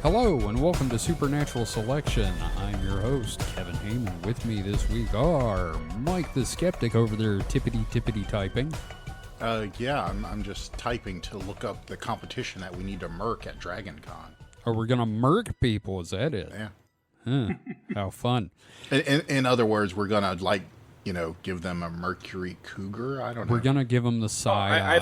Hello and welcome to Supernatural Selection. I'm your host, Kevin Heyman. With me this week are Mike the Skeptic over there tippity typing. I'm just typing to look up the competition that we need to murk at DragonCon. Oh, we're going to murk people, is that it? Yeah. Huh. How fun. In other words, we're going to, give them a Mercury Cougar? I don't know. We're going to give them the side eye.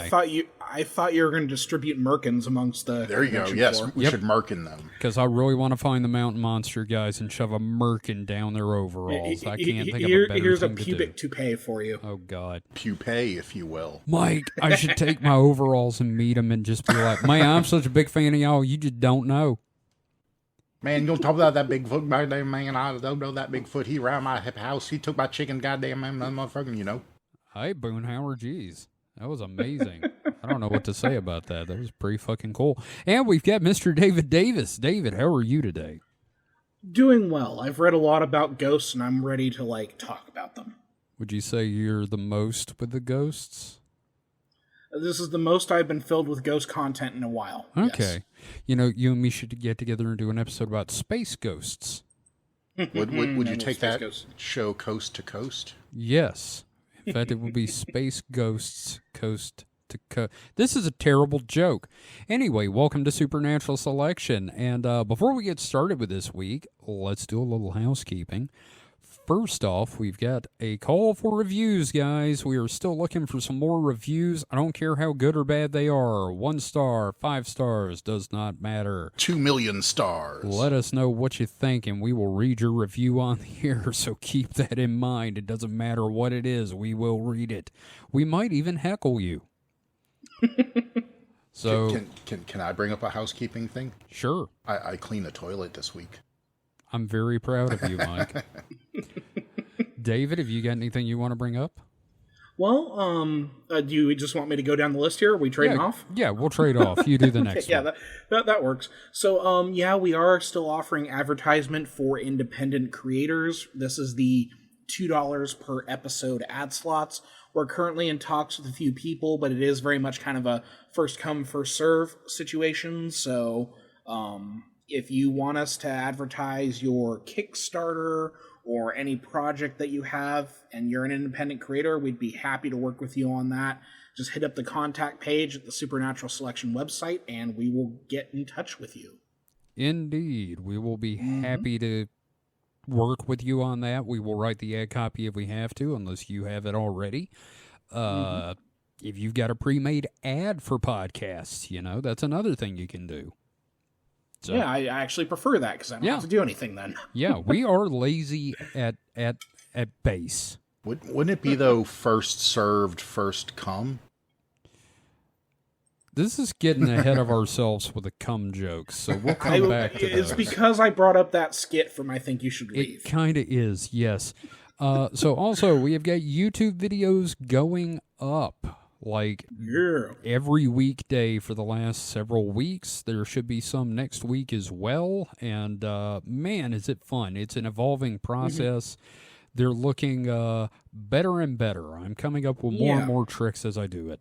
I thought you were going to distribute Merkins amongst the... There you go. Yes, we should Merkin them. Because I really want to find the mountain monster guys and shove a Merkin down their overalls. I can't think of a better Here's a thing to pubic do. toupee for you. Oh, God. Pupae, if you will. Mike, I should take my overalls and meet them and just be like, man, I'm such a big fan of y'all, you just don't know. Man, you don't talk about that Bigfoot, goddamn man. I don't know that Bigfoot. He ran my house. He took my chicken, goddamn man, motherfucking, you know. Hey, Boonhauer, geez. That was amazing. I don't know what to say about that. That was pretty fucking cool. And we've got Mr. David Davis. David, how are you today? Doing well. I've read a lot about ghosts, and I'm ready to, talk about them. Would you say you're the most with the ghosts? This is the most I've been filled with ghost content in a while. Okay. Yes. You know, you and me should get together and do an episode about space ghosts. Would you take that show coast to coast? Yes. In fact, it would be Space Ghosts Coast to Coast. This is a terrible joke. Anyway, welcome to Supernatural Selection. And before we get started with this week, let's do a little housekeeping. First off, we've got a call for reviews, guys. We are still looking for some more reviews. I don't care how good or bad they are. 1 star, 5 stars, does not matter. 2 million stars. Let us know what you think, and we will read your review on the air, so keep that in mind. It doesn't matter what it is. We will read it. We might even heckle you. So, Can I bring up a housekeeping thing? Sure. I cleaned the toilet this week. I'm very proud of you, Mike. David, have you got anything you want to bring up? Well, do you just want me to go down the list here? Are we trading off? Yeah, we'll trade off. You do the next one. Yeah, that works. So, we are still offering advertisement for independent creators. This is the $2 per episode ad slots. We're currently in talks with a few people, but it is very much kind of a first come, first serve situation. So, if you want us to advertise your Kickstarter or any project that you have and you're an independent creator, we'd be happy to work with you on that. Just hit up the contact page at the Supernatural Selection website and we will get in touch with you. Indeed. We will be happy to work with you on that. We will write the ad copy if we have to, unless you have it already. If you've got a pre-made ad for podcasts, that's another thing you can do. So, yeah, I actually prefer that because I don't have to do anything then. Yeah, we are lazy at base. Wouldn't it be, though, first served, first come? This is getting ahead of ourselves with the cum jokes, so we'll come back to It's those. because I brought up that skit from I Think You Should Leave. It kind of is, yes. So also, we have got YouTube videos going up. Every weekday for the last several weeks. There should be some next week as well. And, man, is it fun. It's an evolving process. They're looking better and better. I'm coming up with more and more tricks as I do it.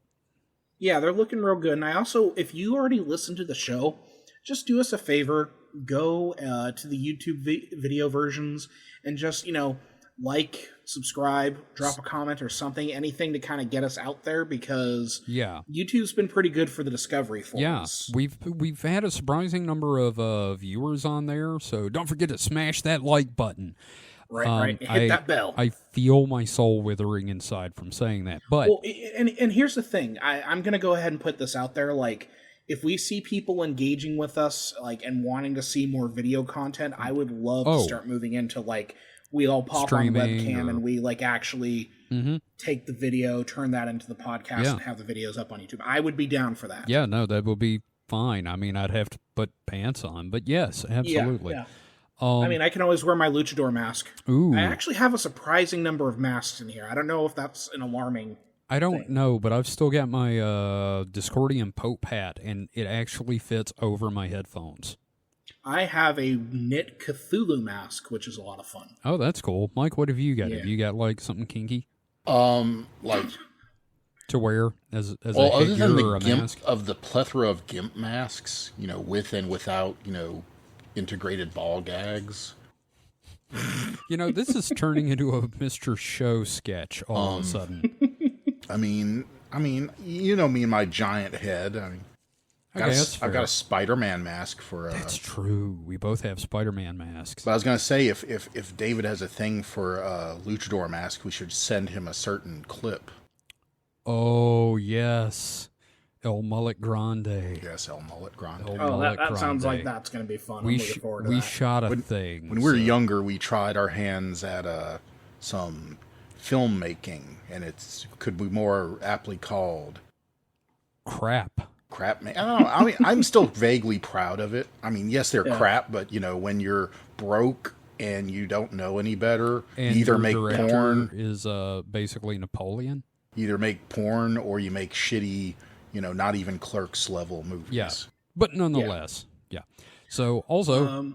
Yeah, they're looking real good. And I also, if you already listened to the show, just do us a favor. Go to the YouTube video versions and just, subscribe, drop a comment or something, anything to kind of get us out there because YouTube's been pretty good for the discovery for us. We've had a surprising number of viewers on there, so don't forget to smash that like button. Right. Hit that bell. I feel my soul withering inside from saying that. But and here's the thing. I'm going to go ahead and put this out there. If we see people engaging with us, and wanting to see more video content, I would love to start moving into, we all pop streaming on webcam and we actually take the video, turn that into the podcast and have the videos up on YouTube. I would be down for that. Yeah, no, that would be fine. I mean, I'd have to put pants on, but yes, absolutely. Yeah. I can always wear my luchador mask. Ooh. I actually have a surprising number of masks in here. I don't know if that's an alarming I don't know, but I've still got my Discordian Pope hat, and it actually fits over my headphones. I have a knit Cthulhu mask, which is a lot of fun. Oh, that's cool. Mike, what have you got? Yeah. Have you got, like, something kinky? Like... to wear as a well, other headgear than or a the gimp mask? of the plethora of gimp masks, with and without, integrated ball gags. You know, this is turning into a Mr. Show sketch all of a sudden. I mean, you know me and my giant head. I mean, I've got a Spider-Man mask for. That's true. We both have Spider-Man masks. But I was gonna say, if David has a thing for a luchador mask, we should send him a certain clip. Oh yes, El Mullet Grande. Yes, El Mullet Grande. That sounds like that's going to be fun. I'm looking forward to that. We shot a thing. When we were younger, we tried our hands at some filmmaking, and it could be more aptly called crap. Crap, man. I don't know. I mean, I'm still vaguely proud of it. I mean, yes, they're crap, but you know, when you're broke and you don't know any better, and you either your make director porn is basically Napoleon. Either make porn or you make shitty, you know, not even Clerks level movies. Yeah, but nonetheless, yeah. So also,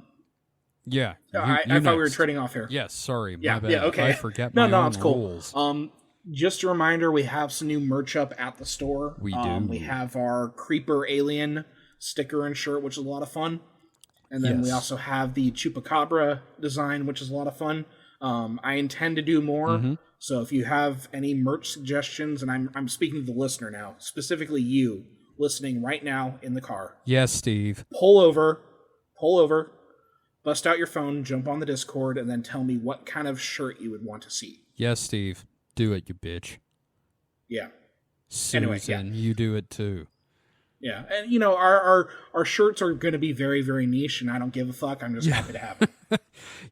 yeah. I thought we were trading off here. Yes, sorry. Yeah, my bad. yeah, okay. I forget my own it's cool. rules. Just a reminder, we have some new merch up at the store. We do. We have our Creeper Alien sticker and shirt, which is a lot of fun. And then we also have the Chupacabra design, which is a lot of fun. I intend to do more. So if you have any merch suggestions, and I'm speaking to the listener now, specifically you listening right now in the car. Yes, Steve. Pull over, bust out your phone, jump on the Discord, and then tell me what kind of shirt you would want to see. Yes, Steve. Do it, you bitch. Yeah. Susan, you do it too. Yeah, and you know, our shirts are going to be very, very niche, and I don't give a fuck. I'm just happy to have them.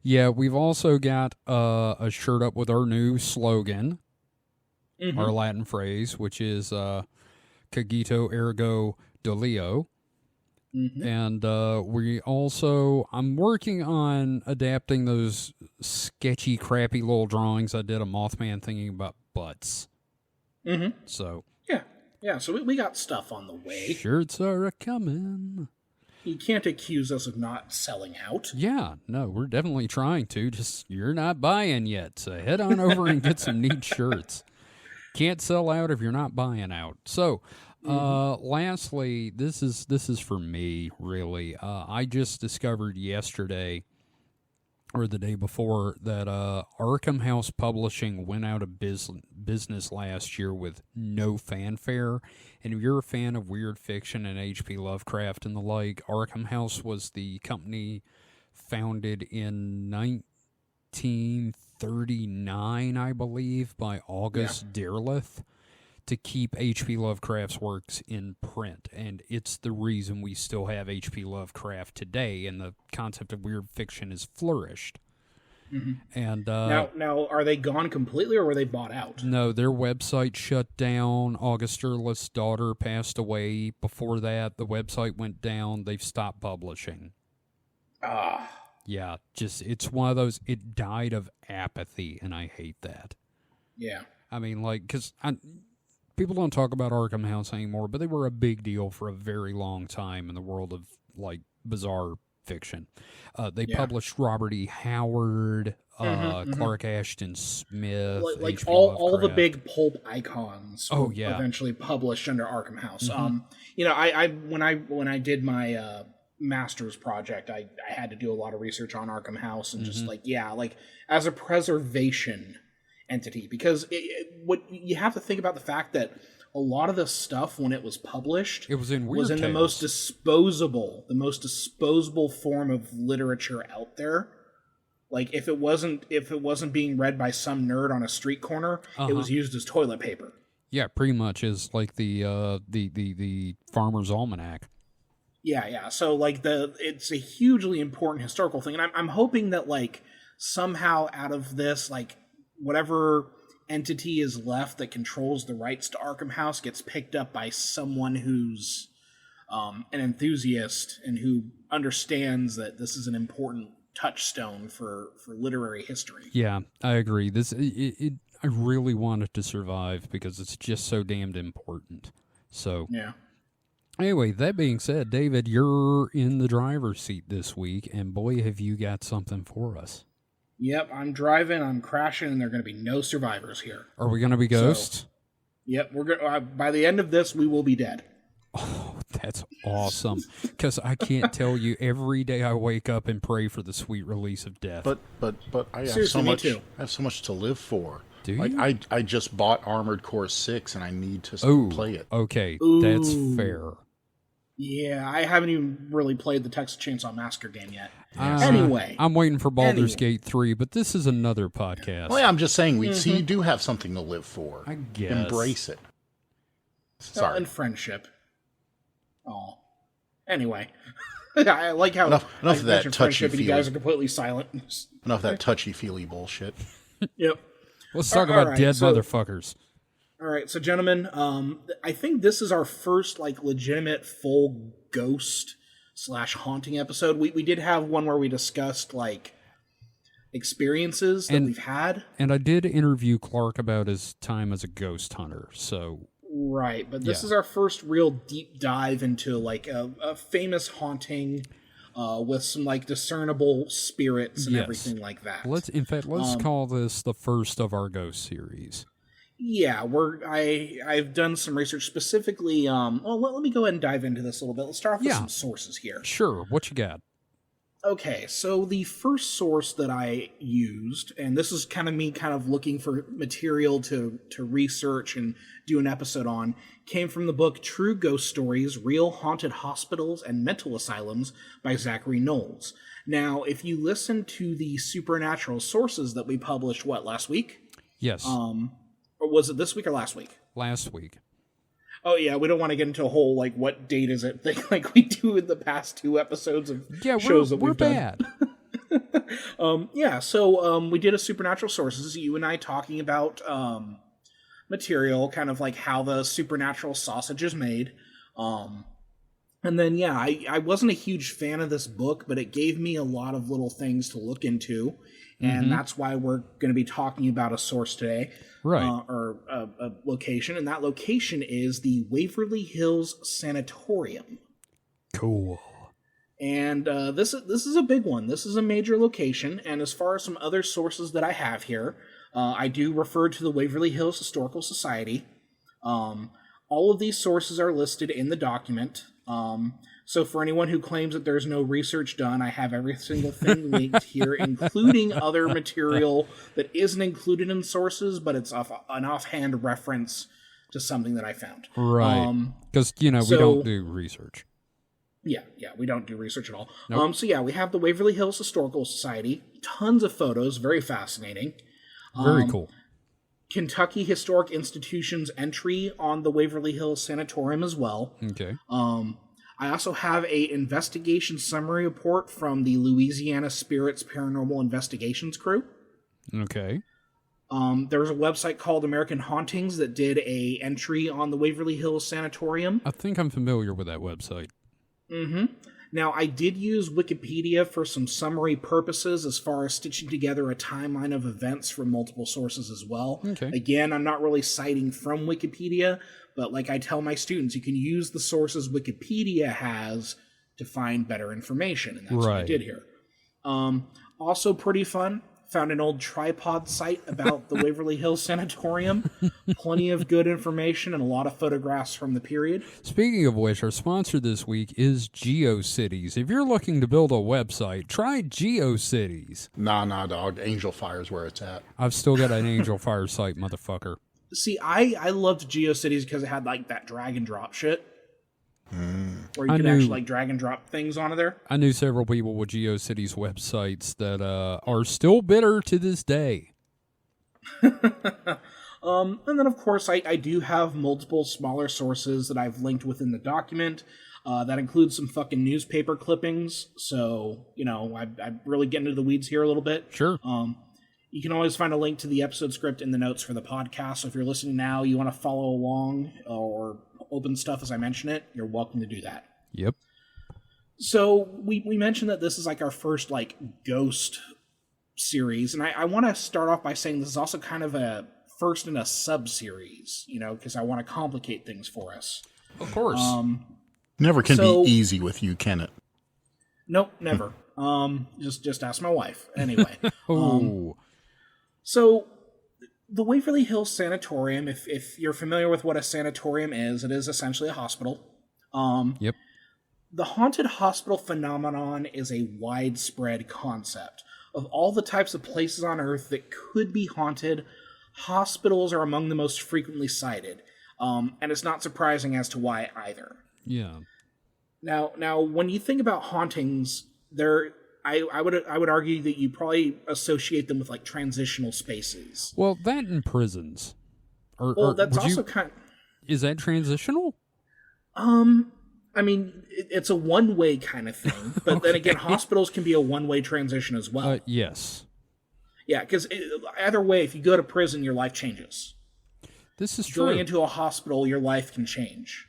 Yeah, we've also got a shirt up with our new slogan, our Latin phrase, which is Cogito, Ergo, Doleo. And I'm working on adapting those sketchy, crappy little drawings I did of Mothman thinking about butts. So... Yeah, so we got stuff on the way. Shirts are a-coming. You can't accuse us of not selling out. Yeah, no, we're definitely trying to. Just, you're not buying yet, so head on over and get some neat shirts. Can't sell out if you're not buying out. So, lastly, this is for me, really. I just discovered yesterday, or the day before, that Arkham House Publishing went out of business last year with no fanfare. And if you're a fan of weird fiction and H.P. Lovecraft and the like, Arkham House was the company founded in 1939, I believe, by August Derleth, to keep H.P. Lovecraft's works in print, and it's the reason we still have H.P. Lovecraft today, and the concept of weird fiction has flourished. And now, are they gone completely, or were they bought out? No, their website shut down. August Derleth's daughter passed away. Before that, the website went down. They've stopped publishing. Yeah, just, it's one of those, it died of apathy, and I hate that. Yeah. I mean, like, because people don't talk about Arkham House anymore, but they were a big deal for a very long time in the world of, like, bizarre fiction. They published Robert E. Howard, Clark Ashton Smith, like all the big pulp icons. Oh yeah, eventually published under Arkham House. You know, I when I did my master's project, I had to do a lot of research on Arkham House and just like as a preservation entity, because what you have to think about the fact that a lot of the stuff when it was published, it was in the most disposable form of literature out there. Like if it wasn't being read by some nerd on a street corner, it was used as toilet paper. Yeah, pretty much is like the Farmer's Almanac. Yeah. So like it's a hugely important historical thing, and I'm hoping that like somehow out of this, like whatever entity is left that controls the rights to Arkham House gets picked up by someone who's an enthusiast and who understands that this is an important touchstone for literary history. Yeah, I agree. I really want it to survive because it's just so damned important. So yeah. Anyway, that being said, David, you're in the driver's seat this week, and boy, have you got something for us. Yep, I'm driving, I'm crashing, and there are going to be no survivors here. Are we going to be ghosts? Yep, we're going. By the end of this, we will be dead. Oh, That's awesome. Because I can't tell you, every day I wake up and pray for the sweet release of death. But I have Seriously, so me much. too. I have so much to live for. Do Like you? I just bought Armored Core 6 and I need to play it. Okay, Ooh. that's fair. Yeah, I haven't even really played the Texas Chainsaw Massacre game yet. Uh, Anyway. I'm waiting for Baldur's Gate 3, but this is another podcast. Well, yeah, I'm just saying, see, you do have something to live for. I guess. Embrace it. Sorry. And friendship. Oh. Anyway. I like how Enough I of that mentioned friendship and you touchy-feely. guys are completely silent. Enough of that touchy-feely bullshit. Yep. Let's talk All about right, dead so- motherfuckers. All right, so gentlemen, I think this is our first like legitimate full ghost / haunting episode. We did have one where we discussed like experiences that we've had. And I did interview Clark about his time as a ghost hunter, so... Right, but this Yeah. is our first real deep dive into like a famous haunting with some like discernible spirits and Yes. everything like that. Let's call this the first of our ghost series. Yeah, I've done some research specifically. Let me go ahead and dive into this a little bit. Let's start off with some sources here. Sure, what you got? Okay, so the first source that I used, and this is kind of looking for material to research and do an episode on, came from the book True Ghost Stories, Real Haunted Hospitals and Mental Asylums by Zachary Knowles. Now, if you listen to the supernatural sources that we published, last week? Yes. Or was it this week or last week? Last week. Oh yeah, we don't want to get into a whole like what date is it thing like we do in the past 2 episodes of shows that we're we've done. bad. So we did a supernatural sources. You and I talking about material, kind of like how the supernatural sausage is made. And then I wasn't a huge fan of this book, but it gave me a lot of little things to look into, and that's why we're going to be talking about a source today. Right. Or a location, and that location is the Waverly Hills Sanatorium. Cool. And this is a big one. This is a major location, and as far as some other sources that I have here, I do refer to the Waverly Hills Historical Society. All of these sources are listed in the document. So for anyone who claims that there's no research done, I have every single thing linked here, including other material that isn't included in sources, but it's an offhand reference to something that I found. Right. Because, we don't do research. Yeah, we don't do research at all. Nope. We have the Waverly Hills Historical Society. Tons of photos, very fascinating. Very cool. Kentucky Historic Institution's entry on the Waverly Hills Sanatorium as well. Okay. I also have a investigation summary report from the Louisiana Spirits Paranormal Investigations crew. Okay. There was a website called American Hauntings that did a entry on the Waverly Hills Sanatorium. I think I'm familiar with that website. Mm-hmm. Now, I did use Wikipedia for some summary purposes as far as stitching together a timeline of events from multiple sources as well. Okay. Again, I'm not really citing from Wikipedia, but like I tell my students, you can use the sources Wikipedia has to find better information, and that's what I did here. Also pretty fun. Found an old tripod site about the Waverly Hills Sanatorium. Plenty of good information and a lot of photographs from the period. Speaking of which, our sponsor this week is GeoCities. If you're looking to build a website, try GeoCities. Nah, dog. Angel Fire's where it's at. I've still got an Angel Fire site, motherfucker. See, I loved GeoCities because it had like that drag and drop shit. Where you could actually like drag and drop things onto there. I knew several people with GeoCities websites that are still bitter to this day. And then, of course, I do have multiple smaller sources that I've linked within the document. That includes some fucking newspaper clippings. So, I'm really getting into the weeds here a little bit. Sure. You can always find a link to the episode script in the notes for the podcast. So if you're listening now, you want to follow along or open stuff as I mention it, you're welcome to do that. Yep. So we mentioned that this is like our first like ghost series, and I want to start off by saying this is also kind of a first in a sub-series, because I want to complicate things for us. Of course. Never can be easy with you, can it? Nope, never. Just ask my wife. Anyway. So the Waverly Hills Sanatorium, if you're familiar with what a sanatorium is, it is essentially a hospital. Yep. The haunted hospital phenomenon is a widespread concept. Of all the types of places on Earth that could be haunted, hospitals are among the most frequently cited. And it's not surprising as to why either. Yeah. Now, when you think about hauntings, I would argue that you probably associate them with like transitional spaces. Well, that in prisons. That's also kind. Is that transitional? I mean, it's a one-way kind of thing, but Okay. then again, hospitals can be a one-way transition as well. Yes. Yeah, because either way, if you go to prison, your life changes. This is true. Going into a hospital, your life can change.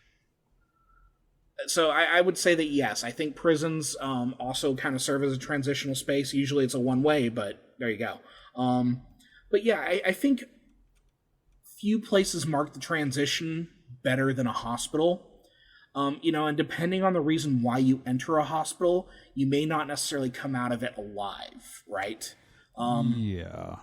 So I would say that yes, I think prisons also kind of serve as a transitional space. Usually it's a one-way, but there you go. But yeah, I think few places mark the transition better than a hospital. And depending on the reason why you enter a hospital, you may not necessarily come out of it alive, right? Yeah.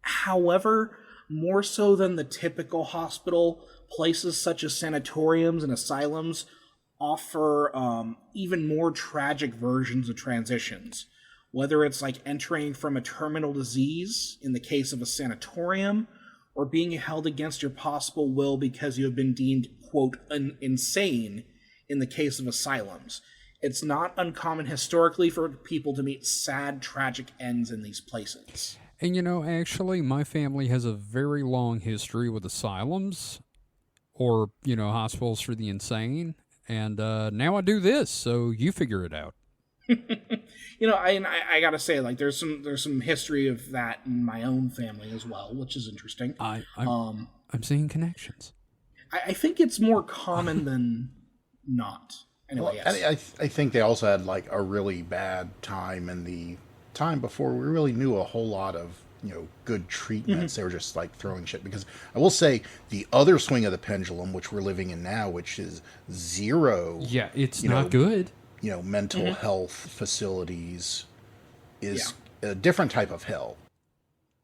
However, more so than the typical hospital, places such as sanatoriums and asylums offer even more tragic versions of transitions. Whether it's like entering from a terminal disease in the case of a sanatorium, or being held against your possible will because you have been deemed, quote, insane in the case of asylums. It's not uncommon historically for people to meet sad, tragic ends in these places. And actually, my family has a very long history with asylums or, hospitals for the insane. And now I do this, so you figure it out. I gotta say, like, there's some history of that in my own family as well, which is interesting. I'm seeing connections. I think it's more common than not. Anyway, yes. I think they also had like a really bad time in the time before we really knew a whole lot of good treatments. They were just like throwing shit. Because I will say the other swing of the pendulum, which we're living in now, which is zero. Yeah, it's not good. Mental health facilities is a different type of hell.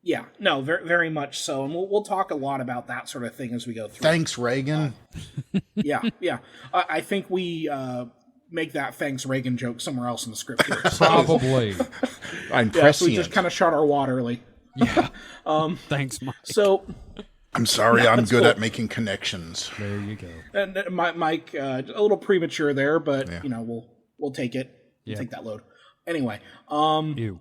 Yeah, no, very, very much so. And we'll talk a lot about that sort of thing as we go through. Thanks, Reagan. Yeah. I think we make that thanks Reagan joke somewhere else in the script here. Probably. I'm Yeah, so we just kind of shot our wad early. Yeah. Thanks, Mike. So I'm sorry, I'm good at making connections. There you go. And Mike, a little premature there, but we'll take it. We'll take that load. Anyway, Ew.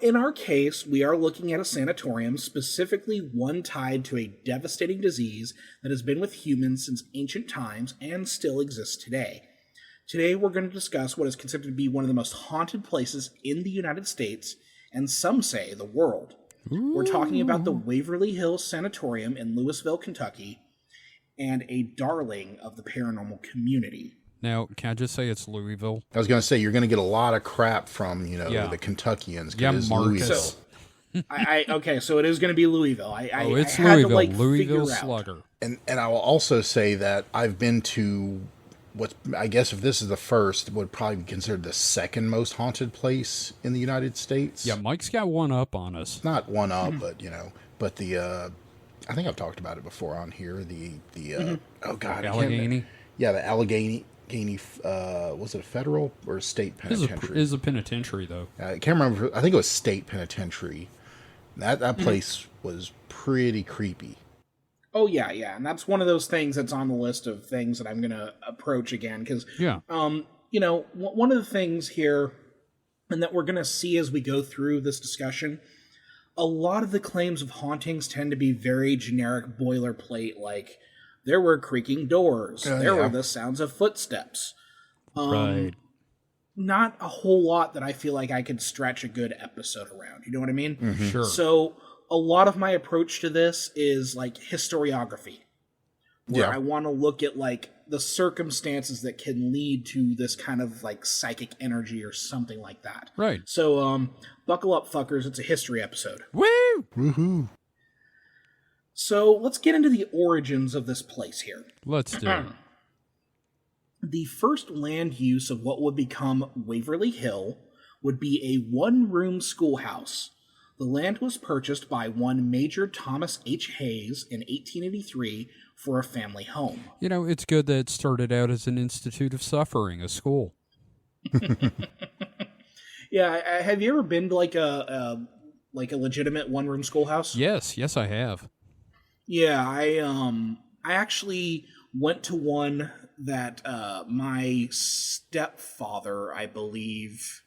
in our case, we are looking at a sanatorium, specifically one tied to a devastating disease that has been with humans since ancient times and still exists today. Today, we're going to discuss what is considered to be one of the most haunted places in the United States, and some say the world. Ooh. We're talking about the Waverly Hills Sanatorium in Louisville, Kentucky, and a darling of the paranormal community. Now, can I just say it's Louisville? I was going to say, you're going to get a lot of crap from, the Kentuckians. Yeah, it's Marcus. Louisville. Okay, so it is going to be Louisville. It's I had Louisville. to, like, Louisville figure out. Slugger. And I will also say that I've been to I guess if this is the first, would probably be considered the second most haunted place in the United States. Yeah, Mike's got one up on us. Not one up, but the I think I've talked about it before on here. Oh God, Allegheny. Yeah, the Allegheny. Was it a federal or a state penitentiary? It is a penitentiary, though. I can't remember. I think it was state penitentiary. That place was pretty creepy. Oh yeah, and that's one of those things that's on the list of things that I'm going to approach again because, one of the things here, and that we're going to see as we go through this discussion, a lot of the claims of hauntings tend to be very generic boilerplate, like there were creaking doors, there were the sounds of footsteps. Right. Not a whole lot that I feel like I could stretch a good episode around. You know what I mean? Mm-hmm. Sure. So a lot of my approach to this is like historiography, where I want to look at like the circumstances that can lead to this kind of like psychic energy or something like that. Right. So buckle up, fuckers. It's a history episode. Woo! Woohoo! So let's get into the origins of this place here. Let's do it. The first land use of what would become Waverly Hill would be a one-room schoolhouse The land was purchased by one Major Thomas H. Hayes in 1883 for a family home. You know, it's good that it started out as an institute of suffering, a school. Yeah, have you ever been to like a legitimate one-room schoolhouse? Yes, I have. Yeah, I actually went to one that my stepfather, I believe,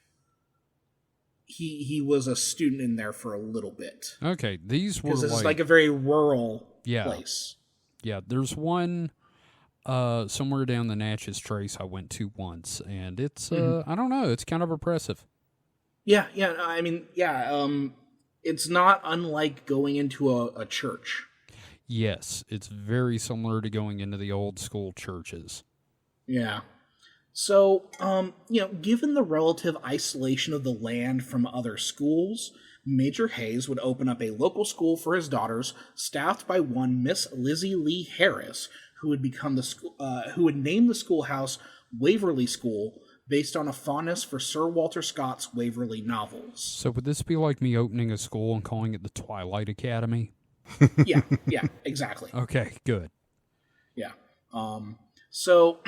he was a student in there for a little bit. Okay, these were Because this is like a very rural Yeah. place. Yeah, there's one somewhere down the Natchez Trace I went to once, and it's I don't know, it's kind of oppressive. Yeah, I mean, it's not unlike going into a church. Yes, it's very similar to going into the old school churches. Yeah. So, given the relative isolation of the land from other schools, Major Hayes would open up a local school for his daughters, staffed by one Miss Lizzie Lee Harris, who would become who would name the schoolhouse Waverly School, based on a fondness for Sir Walter Scott's Waverly novels. So would this be like me opening a school and calling it the Twilight Academy? Yeah, exactly. Okay, good. Yeah. So,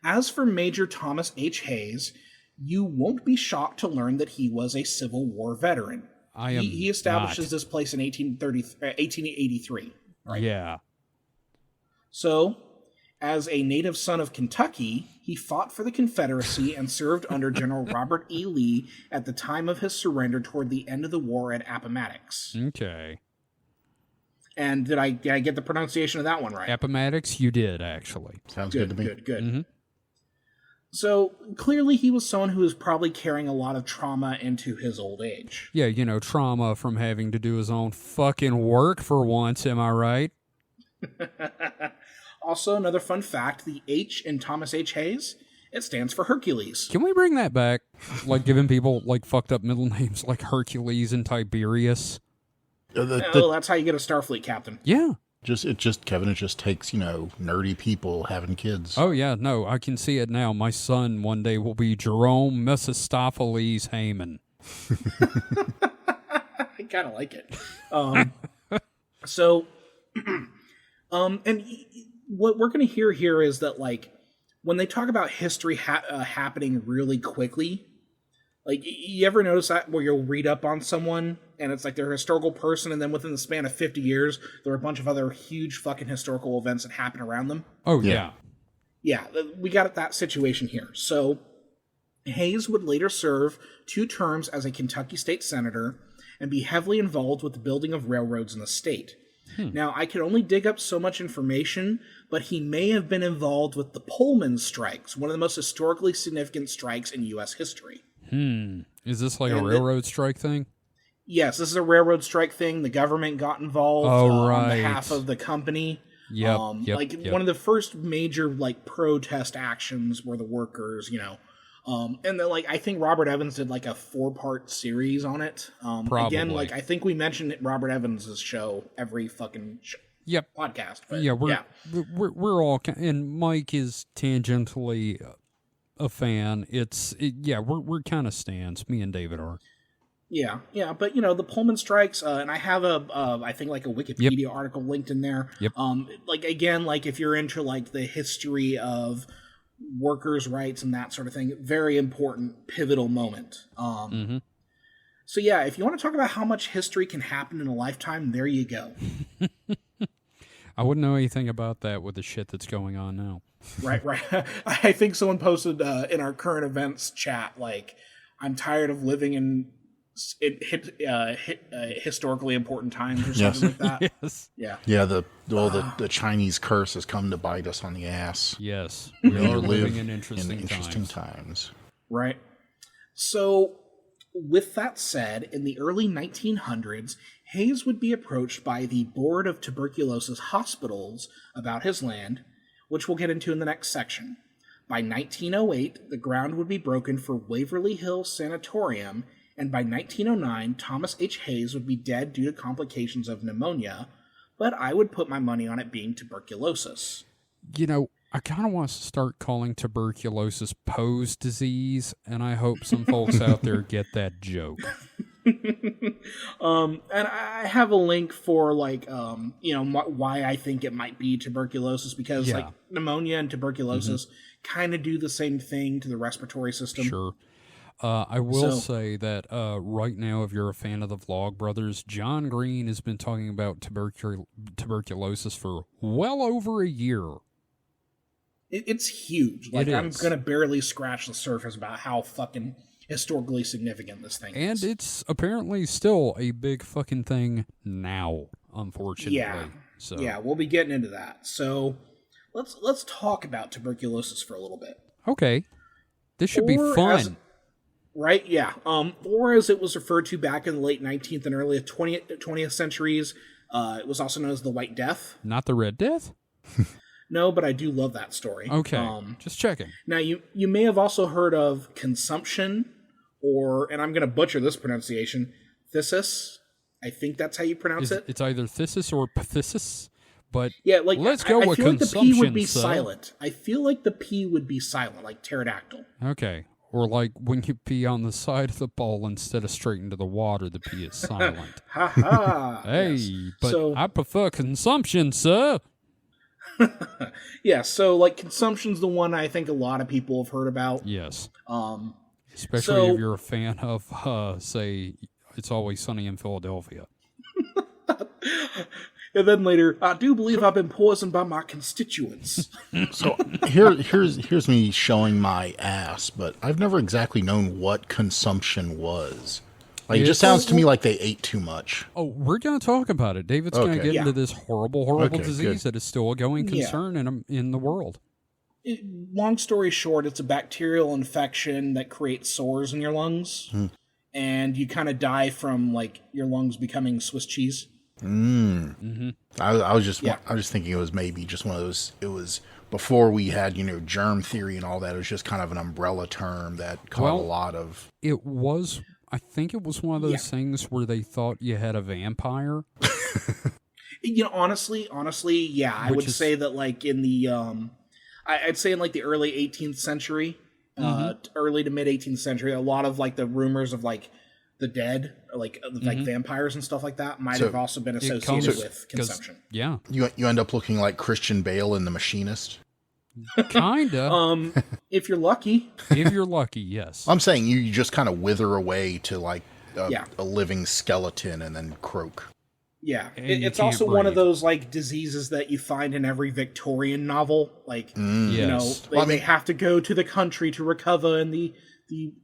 as for Major Thomas H. Hayes, you won't be shocked to learn that he was a Civil War veteran. He establishes this place in 1883. Right? Yeah. So, as a native son of Kentucky, he fought for the Confederacy and served under General Robert E. Lee at the time of his surrender toward the end of the war at Appomattox. Okay. And did I get the pronunciation of that one right? Appomattox, you did, actually. Sounds good to me. Good. Mm-hmm. So, clearly he was someone who was probably carrying a lot of trauma into his old age. Yeah, trauma from having to do his own fucking work for once, am I right? Also, another fun fact, the H in Thomas H. Hayes, it stands for Hercules. Can we bring that back? Like giving people like fucked up middle names like Hercules and Tiberius? That's how you get a Starfleet captain. Yeah. Kevin, it just takes, nerdy people having kids. Oh, yeah, no, I can see it now. My son one day will be Jerome Mephistopheles Heyman. I kind of like it. And what we're going to hear here is that, like, when they talk about history happening really quickly, like, you ever notice that where you'll read up on someone and it's like they're a historical person, and then within the span of 50 years, there are a bunch of other huge fucking historical events that happen around them? Oh, yeah. Yeah, we got that situation here. So, Hayes would later serve 2 terms as a Kentucky state senator and be heavily involved with the building of railroads in the state. Now, I could only dig up so much information, but he may have been involved with the Pullman strikes, one of the most historically significant strikes in U.S. history. Is this like a railroad strike thing? Yes, this is a railroad strike thing. The government got involved on behalf of the company. Yep. One of the first major protest actions were the workers, and then I think Robert Evans did a 4-part series on it. Probably. Again, I think we mentioned Robert Evans's show every fucking podcast. But, we're all, and Mike is tangentially a fan. We're kind of stands. Me and David are. Yeah, but the Pullman strikes, and I have I think a Wikipedia article linked in there. Yep. If you're into the history of workers' rights and that sort of thing, very important, pivotal moment. So yeah, if you want to talk about how much history can happen in a lifetime, there you go. I wouldn't know anything about that with the shit that's going on now. Right. I think someone posted in our current events chat, I'm tired of living in historically important times or something like that. Yes. Yeah. The Chinese curse has come to bite us on the ass. Yes. We are live living in interesting times. Right. So, with that said, in the early 1900s, Hayes would be approached by the Board of Tuberculosis Hospitals about his land, which we'll get into in the next section. By 1908, the ground would be broken for Waverly Hills Sanatorium, and by 1909, Thomas H. Hayes would be dead due to complications of pneumonia, but I would put my money on it being tuberculosis. I kind of want to start calling tuberculosis Poe's disease, and I hope some folks out there get that joke. And I have a link for like why I think it might be tuberculosis, because like pneumonia and tuberculosis kind of do the same thing to the respiratory system. Sure. I will say that right now, if you're a fan of the Vlog Brothers, John Green has been talking about tuberculosis for well over a year. It's huge. Like, I'm going to barely scratch the surface about how fucking historically significant this thing is. And it's apparently still a big fucking thing now, unfortunately. Yeah. So. Yeah, we'll be getting into that. So let's talk about tuberculosis for a little bit. Okay. This should be fun. Right? Yeah. Or as it was referred to back in the late 19th and early 20th centuries, it was also known as the White Death. Not the Red Death? No, but I do love that story. Okay, just checking. Now, you may have also heard of consumption, or, and I'm going to butcher this pronunciation, phthisis. I think that's how you pronounce it. It's either phthisis or phthisis, but yeah, like, let's go with consumption. I feel like the P would be silent. I feel like the P would be silent, like pterodactyl. Okay, or like when you pee on the side of the bowl instead of straight into the water, the P is silent. Ha ha! Hey, yes. But I prefer consumption, sir. Yeah, so like consumption's the one I think a lot of people have heard about. Yes. Especially if you're a fan of, say, It's Always Sunny in Philadelphia. And then later, I do believe I've been poisoned by my constituents. So here's me showing my ass, but I've never exactly known what consumption was. Like, it just sounds to me like they ate too much. Oh, we're going to talk about it. David's going to get into this horrible disease that is still a going concern in the world. Long story short, it's a bacterial infection that creates sores in your lungs, and you kind of die from like your lungs becoming Swiss cheese. Mm-hmm. I was just thinking it was maybe just one of those. It was before we had germ theory and all that. It was just kind of an umbrella term that caught a lot of. It was. I think it was one of those things where they thought you had a vampire. Honestly, yeah. I would say that like in the, I'd say in like the early 18th century, early to mid 18th century, a lot of like the rumors of like the dead, like vampires and stuff like that might have also been associated with consumption. Yeah. You end up looking like Christian Bale in The Machinist. Kinda. If you're lucky. If you're lucky, yes. I'm saying you just kind of wither away to like a living skeleton and then croak. Yeah. It's also one of those like diseases that you find in every Victorian novel. Like, they have to go to the country to recover in the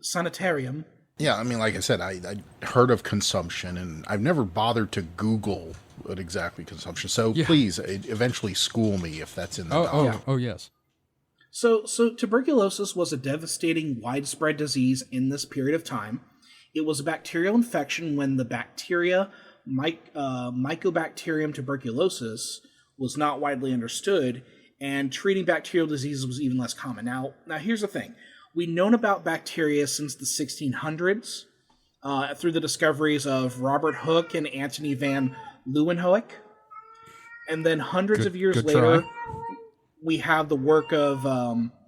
sanitarium. Yeah, I mean, like I said, I heard of consumption, and I've never bothered to Google what exactly consumption. So please, eventually school me if that's in the doc. Oh, yes. So tuberculosis was a devastating, widespread disease in this period of time. It was a bacterial infection when the bacteria Mycobacterium tuberculosis was not widely understood, and treating bacterial diseases was even less common. Now here's the thing. We've known about bacteria since the 1600s through the discoveries of Robert Hooke and Antony van Leeuwenhoek. And then hundreds of years later, we have the work of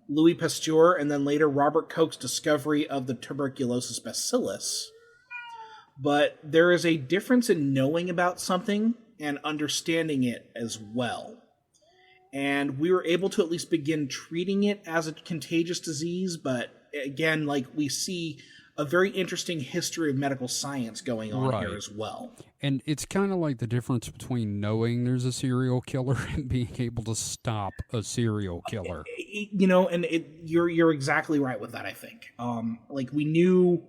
Louis Pasteur, and then later Robert Koch's discovery of the tuberculosis bacillus. But there is a difference in knowing about something and understanding it as well. And we were able to at least begin treating it as a contagious disease, but again, like, we see a very interesting history of medical science going on here as well. And it's kind of like the difference between knowing there's a serial killer and being able to stop a serial killer. You're exactly right with that, I think. Like, we knew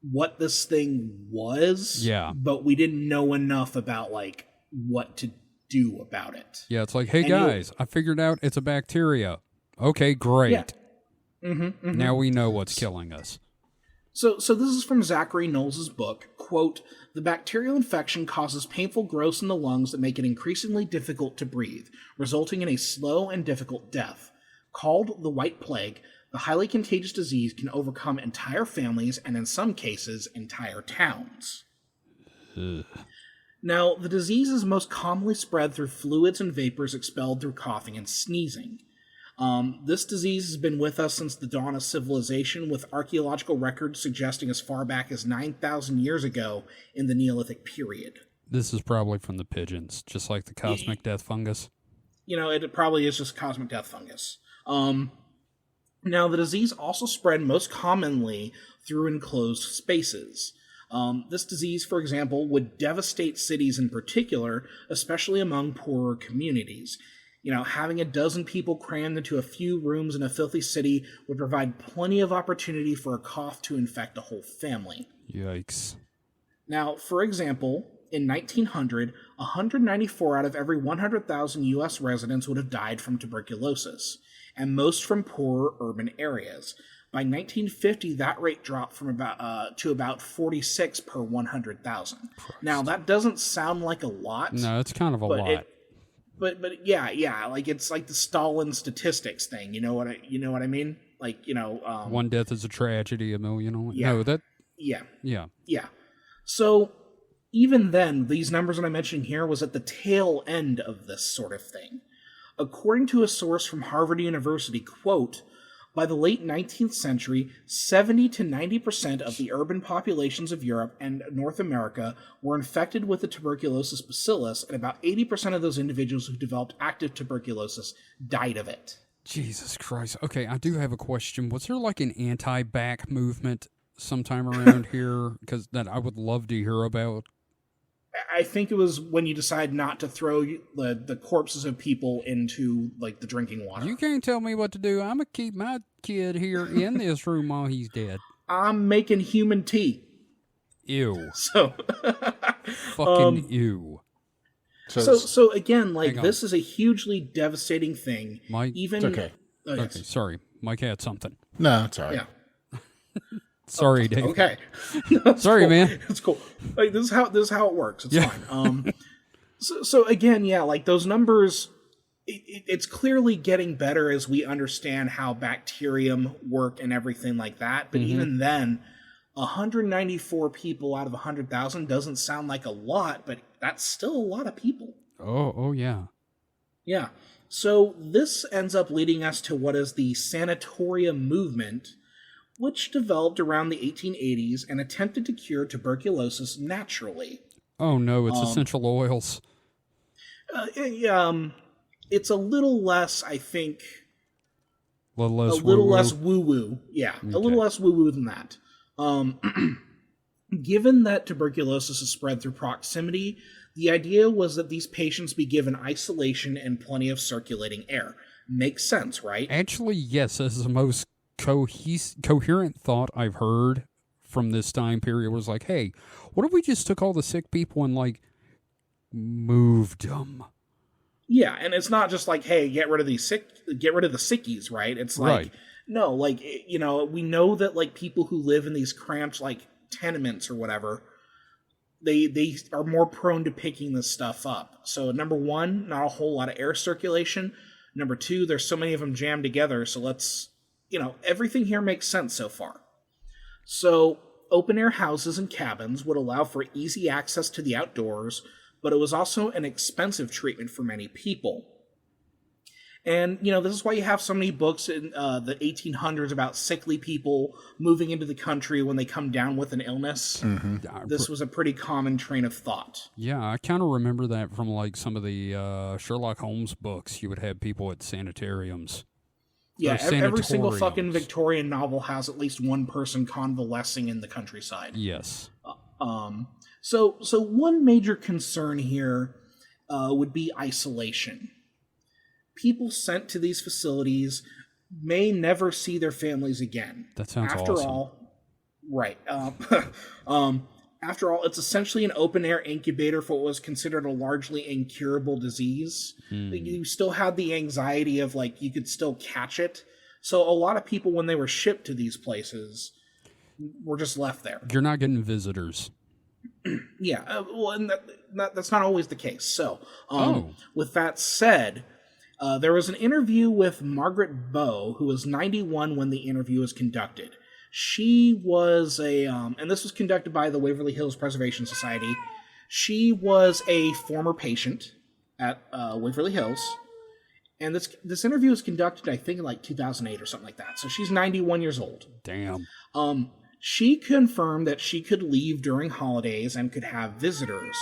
what this thing was, but we didn't know enough about, like, what to do about it. Yeah, it's like, hey, guys, I figured out it's a bacteria. Okay, great. Yeah. Now we know what's killing us. So this is from Zachary Knowles' book, quote, "The bacterial infection causes painful growths in the lungs that make it increasingly difficult to breathe, resulting in a slow and difficult death. Called the White Plague, the highly contagious disease can overcome entire families and in some cases, entire towns." Ugh. Now, the disease is most commonly spread through fluids and vapors expelled through coughing and sneezing. This disease has been with us since the dawn of civilization, with archaeological records suggesting as far back as 9,000 years ago in the Neolithic period. This is probably from the pigeons, just like the cosmic death fungus. It probably is just cosmic death fungus. Now, the disease also spread most commonly through enclosed spaces. This disease, for example, would devastate cities in particular, especially among poorer communities. Having a dozen people crammed into a few rooms in a filthy city would provide plenty of opportunity for a cough to infect a whole family. Yikes. Now, for example, in 1900, 194 out of every 100,000 U.S. residents would have died from tuberculosis, and most from poorer urban areas. By 1950, that rate dropped from to about 46 per 100,000. Now, that doesn't sound like a lot. No, it's kind of a lot. But yeah, like it's like the Stalin statistics thing. You know what I mean? Like, one death is a tragedy, a million only. Yeah. No, that. Yeah. So even then, these numbers that I'm mentioning here was at the tail end of this sort of thing. According to a source from Harvard University, quote, by the late 19th century, 70 to 90% of the urban populations of Europe and North America were infected with the tuberculosis bacillus, and about 80% of those individuals who developed active tuberculosis died of it. Jesus Christ. Okay, I do have a question. Was there like an anti-back movement sometime around here? Because that I would love to hear about. I think it was when you decide not to throw the corpses of people into, like, the drinking water. You can't tell me what to do. I'm going to keep my kid here in this room while he's dead. I'm making human tea. Ew. So. Fucking ew. So again, like, this is a hugely devastating thing. Mike? Even, okay. Yes. Okay, sorry. Mike had something. No, it's all right. Yeah. Sorry, Dave. Okay. Sorry, cool. man. It's cool. Like, this is how it works. It's fine. So again, yeah, like those numbers, it's clearly getting better as we understand how bacterium work and everything like that. But even then, 194 people out of 100,000 doesn't sound like a lot, but that's still a lot of people. Oh yeah. Yeah. So this ends up leading us to what is the sanatorium movement, which developed around the 1880s and attempted to cure tuberculosis naturally. Oh no, it's essential oils. It's a little less, I think, a little less woo-woo. Yeah, okay. A little less woo-woo than that. Given that tuberculosis is spread through proximity, the idea was that these patients be given isolation and plenty of circulating air. Makes sense, right? Actually, yes, this is the most coherent thought I've heard from this time period. Was like, hey, what if we just took all the sick people and, like, moved them? Yeah, and it's not just like, hey, get rid of the sickies, right? It's like, right. No, like, we know that, like, people who live in these cramped, like, tenements or whatever, they are more prone to picking this stuff up. So, number one, not a whole lot of air circulation. Number two, there's so many of them jammed together, so let's, everything here makes sense so far. So, open-air houses and cabins would allow for easy access to the outdoors, but it was also an expensive treatment for many people. And, this is why you have so many books in the 1800s about sickly people moving into the country when they come down with an illness. Mm-hmm. This was a pretty common train of thought. Yeah, I kind of remember that from, like, some of the Sherlock Holmes books. You would have people at sanatoriums. Yeah, every single fucking Victorian novel has at least one person convalescing in the countryside. Yes. So one major concern here would be isolation. People sent to these facilities may never see their families again. That sounds After awesome. all, right. After all, it's essentially an open-air incubator for what was considered a largely incurable disease. You still had the anxiety of, like, you could still catch it. So a lot of people, when they were shipped to these places, were just left there. You're not getting visitors. Yeah, well, and that's not always the case. So, Oh. With that said, there was an interview with Margaret Bowe, who was 91 when the interview was conducted. She was and this was conducted by the Waverly Hills Preservation Society. She was a former patient at Waverly Hills, And this interview was conducted, I think, in like 2008 or something like that. So she's 91 years old. Damn. She confirmed that she could leave during holidays and could have visitors.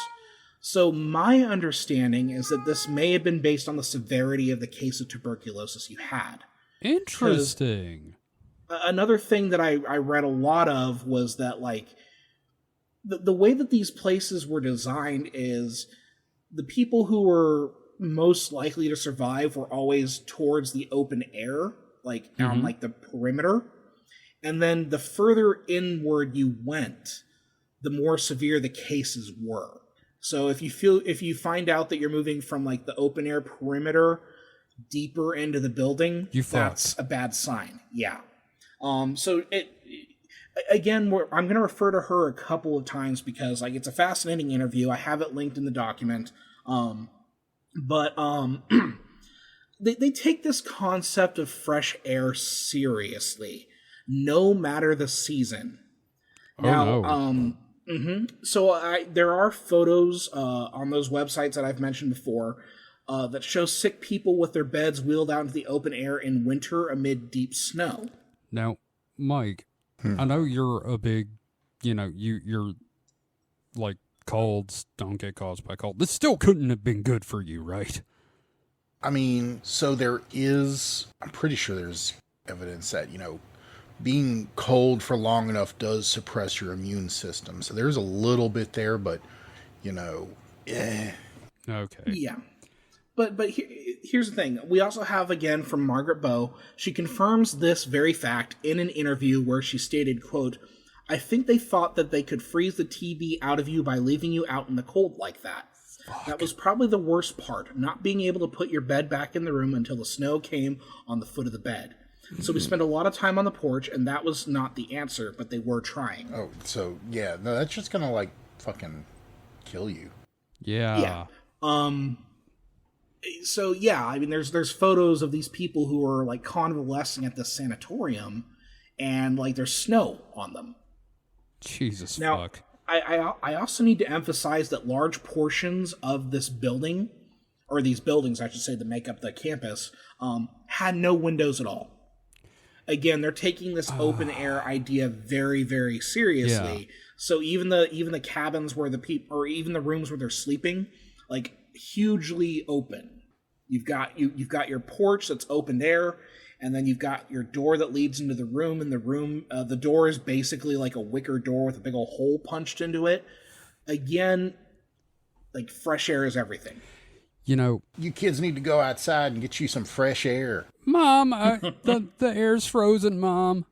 So my understanding is that this may have been based on the severity of the case of tuberculosis you had. Interesting. Another thing that I read a lot of was that, like, the way that these places were designed is the people who were most likely to survive were always towards the open air, like on like the perimeter. And then the further inward you went, the more severe the cases were. So if you find out that you're moving from like the open air perimeter deeper into the building, that's a bad sign. Yeah. So again, I'm going to refer to her a couple of times because like it's a fascinating interview. I have it linked in the document. But they take this concept of fresh air seriously, no matter the season. So there are photos on those websites that I've mentioned before that show sick people with their beds wheeled out into the open air in winter amid deep snow. Now, Mike, I know you're a big, you're like colds don't get caused by cold. This still couldn't have been good for you, right? I mean, so I'm pretty sure there's evidence that, being cold for long enough does suppress your immune system. So there's a little bit there, but, Okay. Yeah. But here's the thing. We also have, again, from Margaret Bowe, she confirms this very fact in an interview where she stated, quote, "I think they thought that they could freeze the TB out of you by leaving you out in the cold like that. Fuck. That was probably the worst part, not being able to put your bed back in the room until the snow came on the foot of the bed. So we spent a lot of time on the porch, and that was not the answer, but they were trying." Oh, so, yeah. No, that's just gonna, like, fucking kill you. Yeah. Yeah. So, yeah, I mean, there's photos of these people who are, like, convalescing at the sanatorium, and, like, there's snow on them. Jesus now, fuck. I also need to emphasize that large portions of this building, or these buildings, I should say, that make up the campus, had no windows at all. Again, they're taking this open air idea very, very seriously. Yeah. So even the cabins where the people, or even the rooms where they're sleeping, like hugely open. You've got your porch that's open air, and then you've got your door that leads into the room. And the door is basically like a wicker door with a big old hole punched into it. Again, like fresh air is everything. You kids need to go outside and get you some fresh air. Mom, the air's frozen, Mom.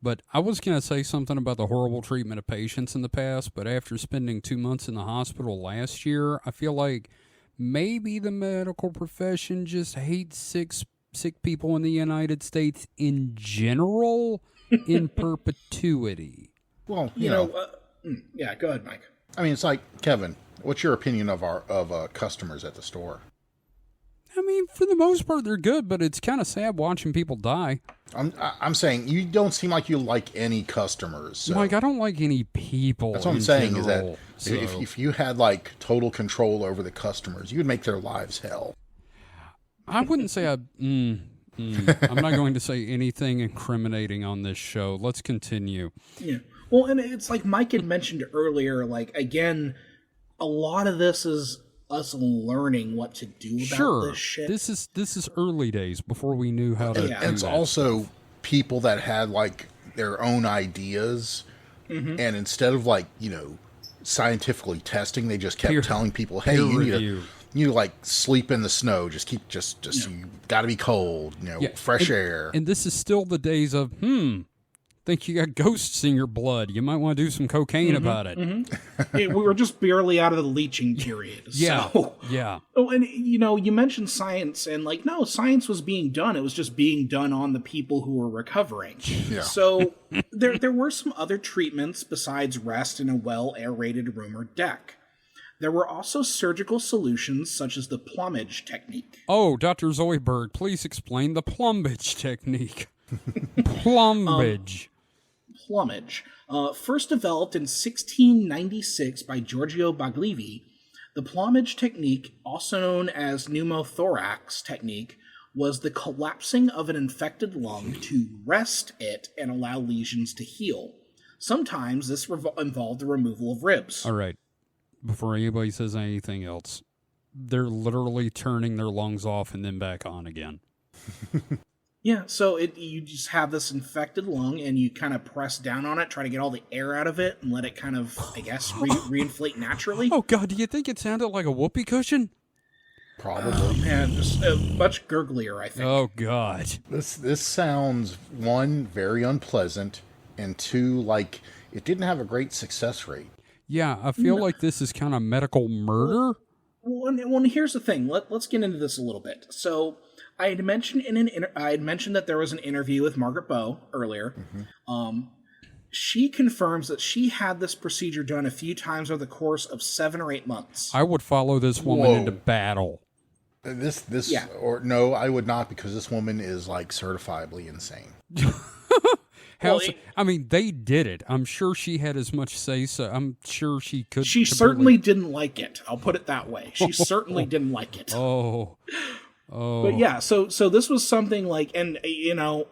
But I was going to say something about the horrible treatment of patients in the past, but after spending 2 months in the hospital last year, I feel like maybe the medical profession just hates sick people in the United States in general in perpetuity. Well, yeah, go ahead, Mike. I mean, it's like, Kevin, what's your opinion of our customers at the store? I mean, for the most part, they're good, but it's kind of sad watching people die. I'm saying you don't seem like you like any customers. So. Mike, I don't like any people. That's what I'm saying general, is that if you had like total control over the customers, you would make their lives hell. I wouldn't say I'm not going to say anything incriminating on this show. Let's continue. Yeah. Well, and it's like Mike had mentioned earlier, like, again, a lot of this is us learning what to do about this shit. This is early days before we knew how to do and it's that. Also people that had like their own ideas, and instead of like, scientifically testing, they just kept telling people, hey, you need to like sleep in the snow, just you got to be cold, fresh air. And this is still the days of think you got ghosts in your blood. You might want to do some cocaine about it. We were just barely out of the leaching period. Yeah. So. Yeah. Oh, and you mentioned science, and like, no, science was being done. It was just being done on the people who were recovering. Yeah. So there were some other treatments besides rest in a well-aerated room or deck. There were also surgical solutions such as the plumage technique. Oh, Dr. Zoidberg, please explain the plumage technique. Plumage. Plumage. First developed in 1696 by Giorgio Baglivi, The plumage technique, also known as pneumothorax technique, was the collapsing of an infected lung to rest it and allow lesions to heal. Sometimes this involved the removal of ribs. All right. Before anybody says anything else, they're literally turning their lungs off and then back on again. Yeah, so you just have this infected lung, and you kind of press down on it, try to get all the air out of it, and let it kind of, I guess, reinflate naturally. Oh, God, do you think it sounded like a whoopee cushion? Probably. Oh, man, just much gurglier, I think. Oh, God. This sounds, one, very unpleasant, and two, like it didn't have a great success rate. Yeah, I feel like this is kind of medical murder. Well, here's the thing. Let's get into this a little bit. So, I had mentioned that there was an interview with Margaret Bowe earlier. Mm-hmm. She confirms that she had this procedure done a few times over the course of 7 or 8 months. I would follow this woman into battle. Yeah. Or no, I would not, because this woman is like certifiably insane. I mean, they did it. I'm sure she had as much say so. I'm sure she could. She certainly didn't like it. I'll put it that way. She certainly didn't like it. Oh. But yeah, so this was something like, and you know,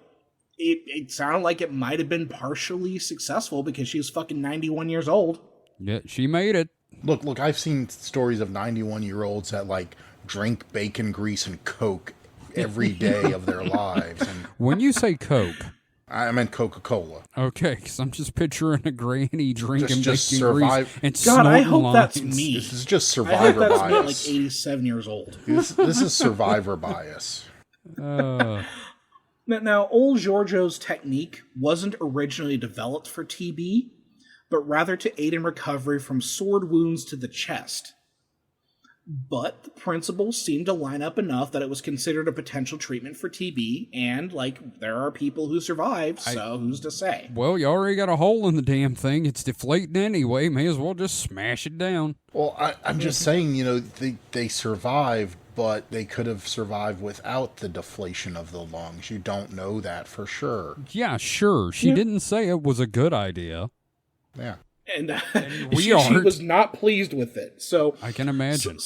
it sounded like it might have been partially successful because she was fucking 91 years old. Yeah, she made it. Look, I've seen stories of 91-year-olds that like drink bacon grease and Coke every day of their lives. And when you say Coke, I meant Coca-Cola. Okay, because I'm just picturing a granny drinking just bacon survive. grease and God, snorting I hope lines. that's me. This is just I hope survivor that's me at bias. like 87 years old. This is survivor bias. Now, old Giorgio's technique wasn't originally developed for TB, but rather to aid in recovery from sword wounds to the chest. But the principles seemed to line up enough that it was considered a potential treatment for TB, and, like, there are people who survived, so who's to say? Well, you already got a hole in the damn thing. It's deflating anyway. May as well just smash it down. Well, I'm just saying, you know, they survived, but they could have survived without the deflation of the lungs. You don't know that for sure. Yeah, sure. She didn't say it was a good idea. Yeah. And we she aren't. was not pleased with it. So I can imagine.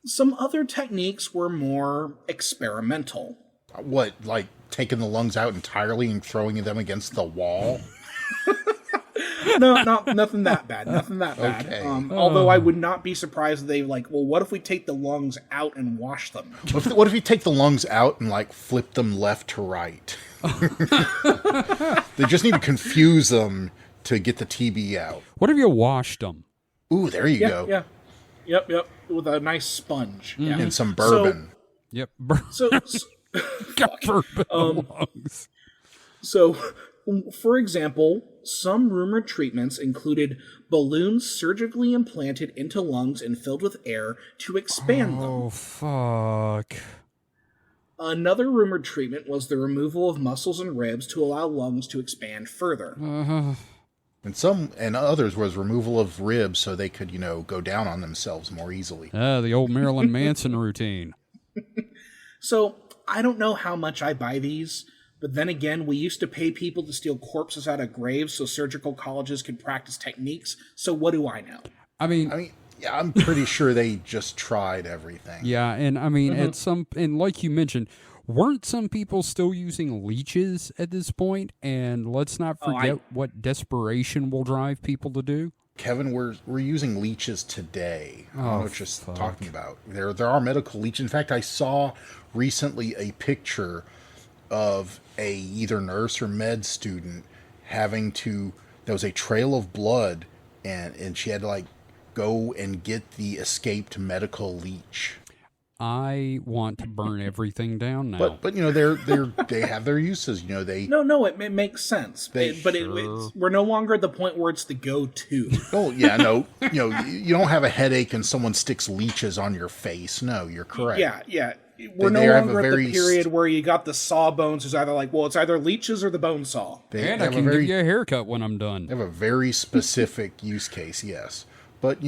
Some other techniques were more experimental. What, like taking the lungs out entirely and throwing them against the wall? No, nothing that bad. Nothing that bad. Okay. Although I would not be surprised if they like, well, what if we take the lungs out and wash them? What if you take the lungs out and like flip them left to right? They just need to confuse them to get the TB out. What if you washed them? Ooh, there you go. Yeah. Yep. With a nice sponge. Yeah. And some bourbon. Yep. So Got bourbon lungs. So, for example, some rumored treatments included balloons surgically implanted into lungs and filled with air to expand them. Oh, fuck. Another rumored treatment was the removal of muscles and ribs to allow lungs to expand further. And others was removal of ribs so they could, go down on themselves more easily. The old Marilyn Manson routine. So, I don't know how much I buy these, but then again, we used to pay people to steal corpses out of graves so surgical colleges could practice techniques, so what do I know? I mean, yeah, I'm pretty sure they just tried everything. Yeah, and I mean, and like you mentioned, weren't some people still using leeches at this point? And let's not forget what desperation will drive people to do. Kevin, we're using leeches today. I don't know what you're talking about. There are medical leeches. In fact, I saw recently a picture of a either nurse or med student there was a trail of blood, and she had to go and get the escaped medical leech. I want to burn everything down now. But they have their uses. They No, it makes sense. We're no longer at the point where it's the go-to. Oh yeah, no. You don't have a headache and someone sticks leeches on your face. No, you're correct. Yeah. We're no longer at the period where you got the sawbones. It's either leeches or the bone saw. And I can give you a haircut when I'm done. They have a very specific use case, yes. But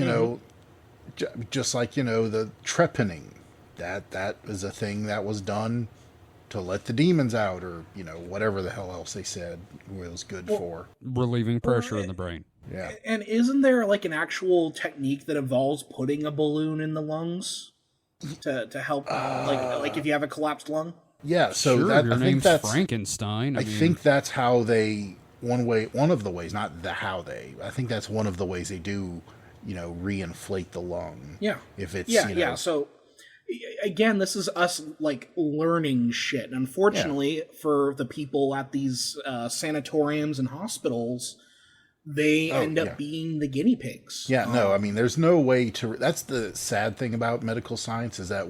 just like the trepanning. That is a thing that was done to let the demons out, or whatever the hell else they said it was good for. Relieving pressure in the brain. Yeah. And isn't there like an actual technique that involves putting a balloon in the lungs to help, like if you have a collapsed lung? Yeah, so Sure, that, your I think name's that's Frankenstein. I think that's how they one of the ways, not the how they. I think that's one of the ways they do, reinflate the lung. Yeah. If it's Yeah. So again, this is us like learning shit. And unfortunately, for the people at these sanatoriums and hospitals, they end up being the guinea pigs. Yeah, no, I mean, there's no way to. That's the sad thing about medical science is that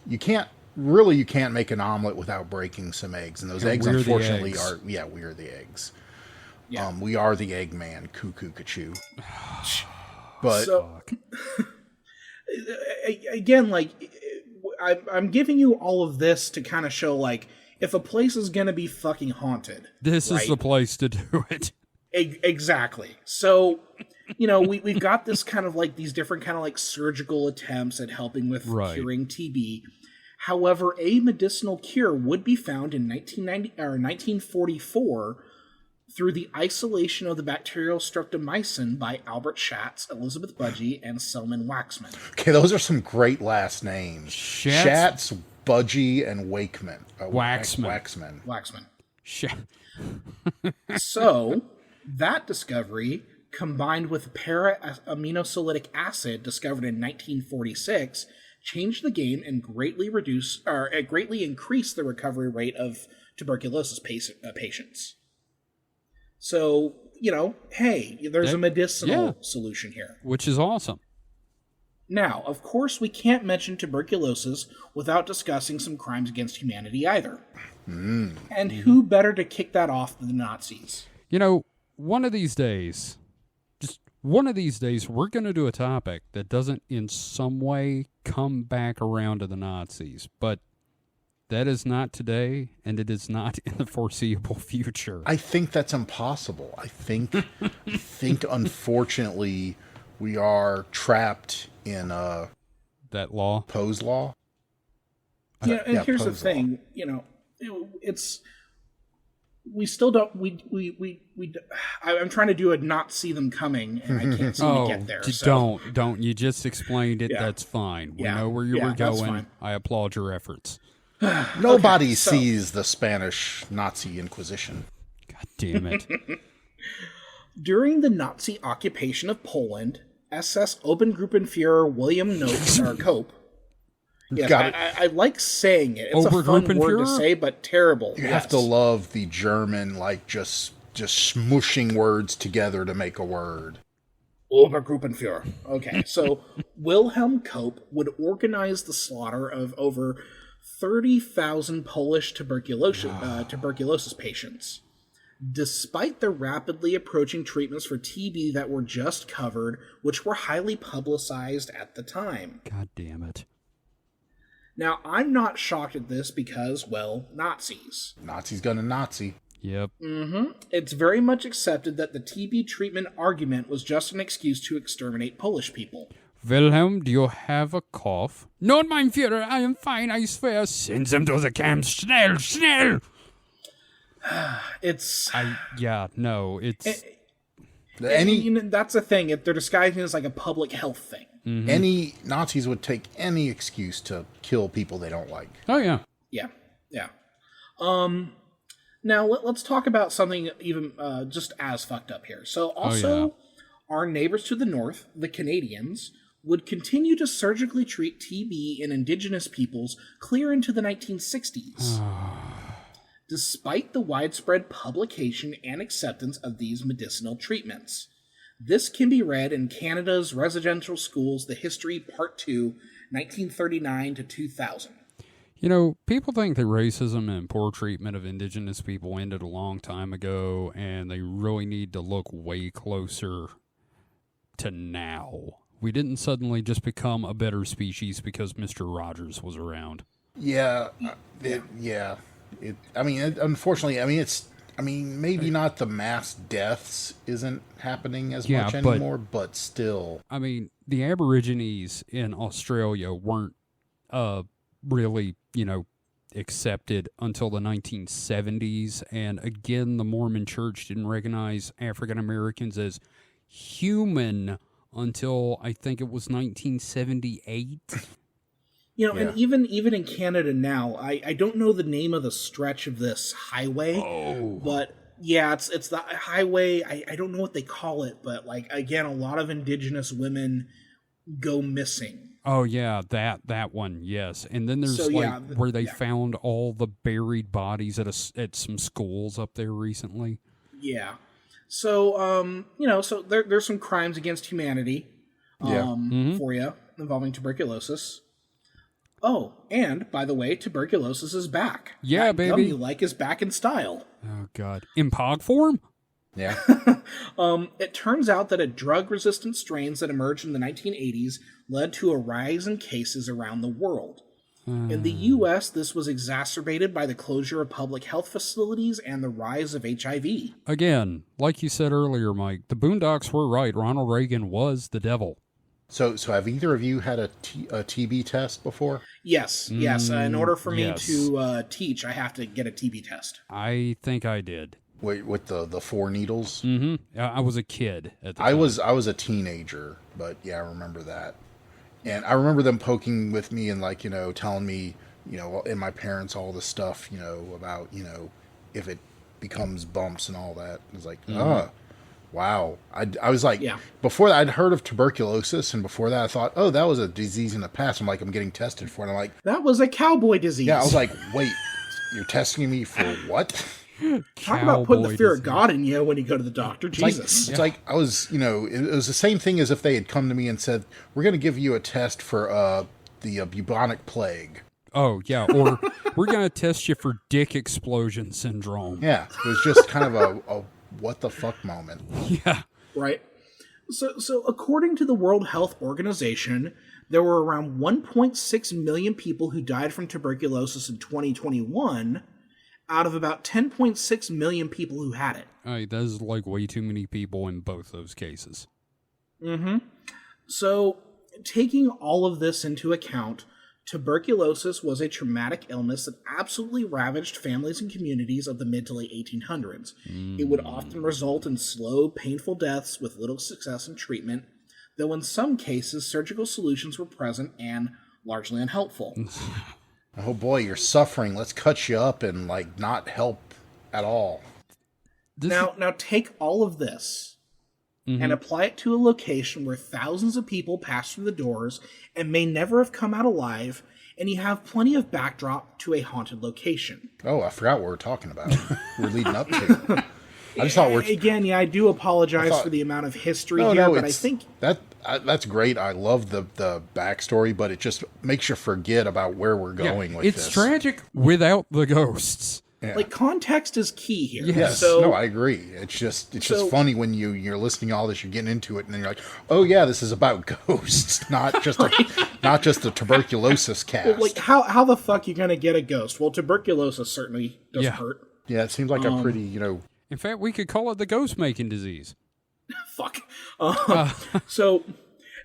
you can't make an omelet without breaking some eggs, and those eggs, unfortunately, we are the eggs. Yeah. We are the egg man, cuckoo, cachoo. But so, again, like I'm giving you all of this to kind of show, like, if a place is gonna be fucking haunted, this is the place to do it. Exactly. So, we've got this kind of like these different kind of like surgical attempts at helping with curing TB. However, a medicinal cure would be found in 1944 through the isolation of the bacterial streptomycin by Albert Schatz, Elizabeth Budgie, and Selman Waxman. Okay, those are some great last names. Schatz, Budgie, and Wakeman. Waxman. So, that discovery, combined with para-aminosylic acid discovered in 1946, changed the game and greatly increased the recovery rate of tuberculosis patients. So, hey, there's a medicinal solution here. Which is awesome. Now, of course, we can't mention tuberculosis without discussing some crimes against humanity either. And who better to kick that off than the Nazis? One of these days, we're going to do a topic that doesn't in some way come back around to the Nazis. But that is not today, and it is not in the foreseeable future. I think that's impossible. I think unfortunately, we are trapped in that law, Poe's law. Here's Poe's the thing. It's we still don't. I'm trying to do a not see them coming, and I can't seem to get there. Don't. You just explained it. Yeah. That's fine. We know where you were going. I applaud your efforts. Nobody sees the Spanish Nazi Inquisition. God damn it. During the Nazi occupation of Poland, SS Obergruppenführer William Cope. Yes, I like saying it. It's a fun word to say, but terrible. You have to love the German, like, just smushing words together to make a word. Obergruppenführer. Okay, so Wilhelm Cope would organize the slaughter of over 30,000 Polish tuberculosis patients. Despite the rapidly approaching treatments for TB that were just covered, which were highly publicized at the time. God damn it. Now, I'm not shocked at this because, well, Nazis. Nazi's gonna Nazi. Yep. It's very much accepted that the TB treatment argument was just an excuse to exterminate Polish people. Wilhelm, do you have a cough? Not mein Führer, I am fine, I swear. Send them to the camps, schnell, schnell! It's... that's the thing. They're disguising it as like a public health thing. Mm-hmm. Any Nazis would take any excuse to kill people they don't like. Oh, yeah. Yeah. Now, let's talk about something even just as fucked up here. So, also, our neighbors to the north, the Canadians, would continue to surgically treat TB in indigenous peoples clear into the 1960s. Despite the widespread publication and acceptance of these medicinal treatments. This can be read in Canada's Residential Schools, The History, Part 2, 1939 to 2000. People think that racism and poor treatment of indigenous people ended a long time ago, and they really need to look way closer to now. We didn't suddenly just become a better species because Mr. Rogers was around. Unfortunately, maybe not the mass deaths isn't happening as much anymore, but still. I mean, the Aborigines in Australia weren't really, accepted until the 1970s. And again, the Mormon Church didn't recognize African Americans as human until I think it was 1978. And even in Canada now, I don't know the name of the stretch of this highway, but yeah, it's the highway. I don't know what they call it, but like again, a lot of Indigenous women go missing. Oh yeah, that one, yes. And then there's where they found all the buried bodies at some schools up there recently. Yeah. So so there's some crimes against humanity for you involving tuberculosis. Oh, and by the way, tuberculosis is back. Yeah, that baby. Gum you like is back in style. Oh God, in POG form? Yeah. It turns out that drug-resistant strains that emerged in the 1980s led to a rise in cases around the world. In the U.S., this was exacerbated by the closure of public health facilities and the rise of HIV. Again, like you said earlier, Mike, the Boondocks were right. Ronald Reagan was the devil. So have either of you had a TB test before? Yes. In order for me to teach, I have to get a TB test. I think I did. Wait, with the 4 needles? Mm-hmm. I was a kid at the time. I was a teenager, but yeah, I remember that. And I remember them poking with me and telling me, and my parents all the stuff, about, if it becomes bumps and all that. It was like, wow. I was like, before that, I'd heard of tuberculosis, and before that I thought, oh, that was a disease in the past. I'm like, I'm getting tested for it. And I'm like, that was a cowboy disease. Yeah, I was like, wait, you're testing me for what? Talk about putting the fear of God in you when you go to the doctor. Jesus. It's like I was, it was the same thing as if they had come to me and said, we're going to give you a test for the bubonic plague. Oh, yeah, or we're going to test you for dick explosion syndrome. Yeah, it was just kind of a what the fuck moment. Yeah. Right. So according to the World Health Organization, there were around 1.6 million people who died from tuberculosis in 2021 out of about 10.6 million people who had it. That is like way too many people in both those cases. Mm-hmm. So taking all of this into account, tuberculosis was a traumatic illness that absolutely ravaged families and communities of the mid to late 1800s. It would often result in slow, painful deaths with little success in treatment, though in some cases surgical solutions were present and largely unhelpful. Oh boy, you're suffering. Let's cut you up and not help at all. Now take all of this and apply it to a location where thousands of people pass through the doors and may never have come out alive, and you have plenty of backdrop to a haunted location. Oh, I forgot what we're talking about. We're leading up to. I just thought I do apologize for the amount of history here, but I think that's great. I love the backstory, but it just makes you forget about where we're going with this. It's tragic without the ghosts. Yeah. Context is key here. Yes, no, I agree. It's just funny when you're listening to all this, you're getting into it, and then you're like, oh yeah, this is about ghosts, not just a tuberculosis cast. Well, how the fuck you gonna get a ghost? Well, tuberculosis certainly doesn't hurt. Yeah, it seems like a pretty In fact, we could call it the ghost-making disease. Fuck. So,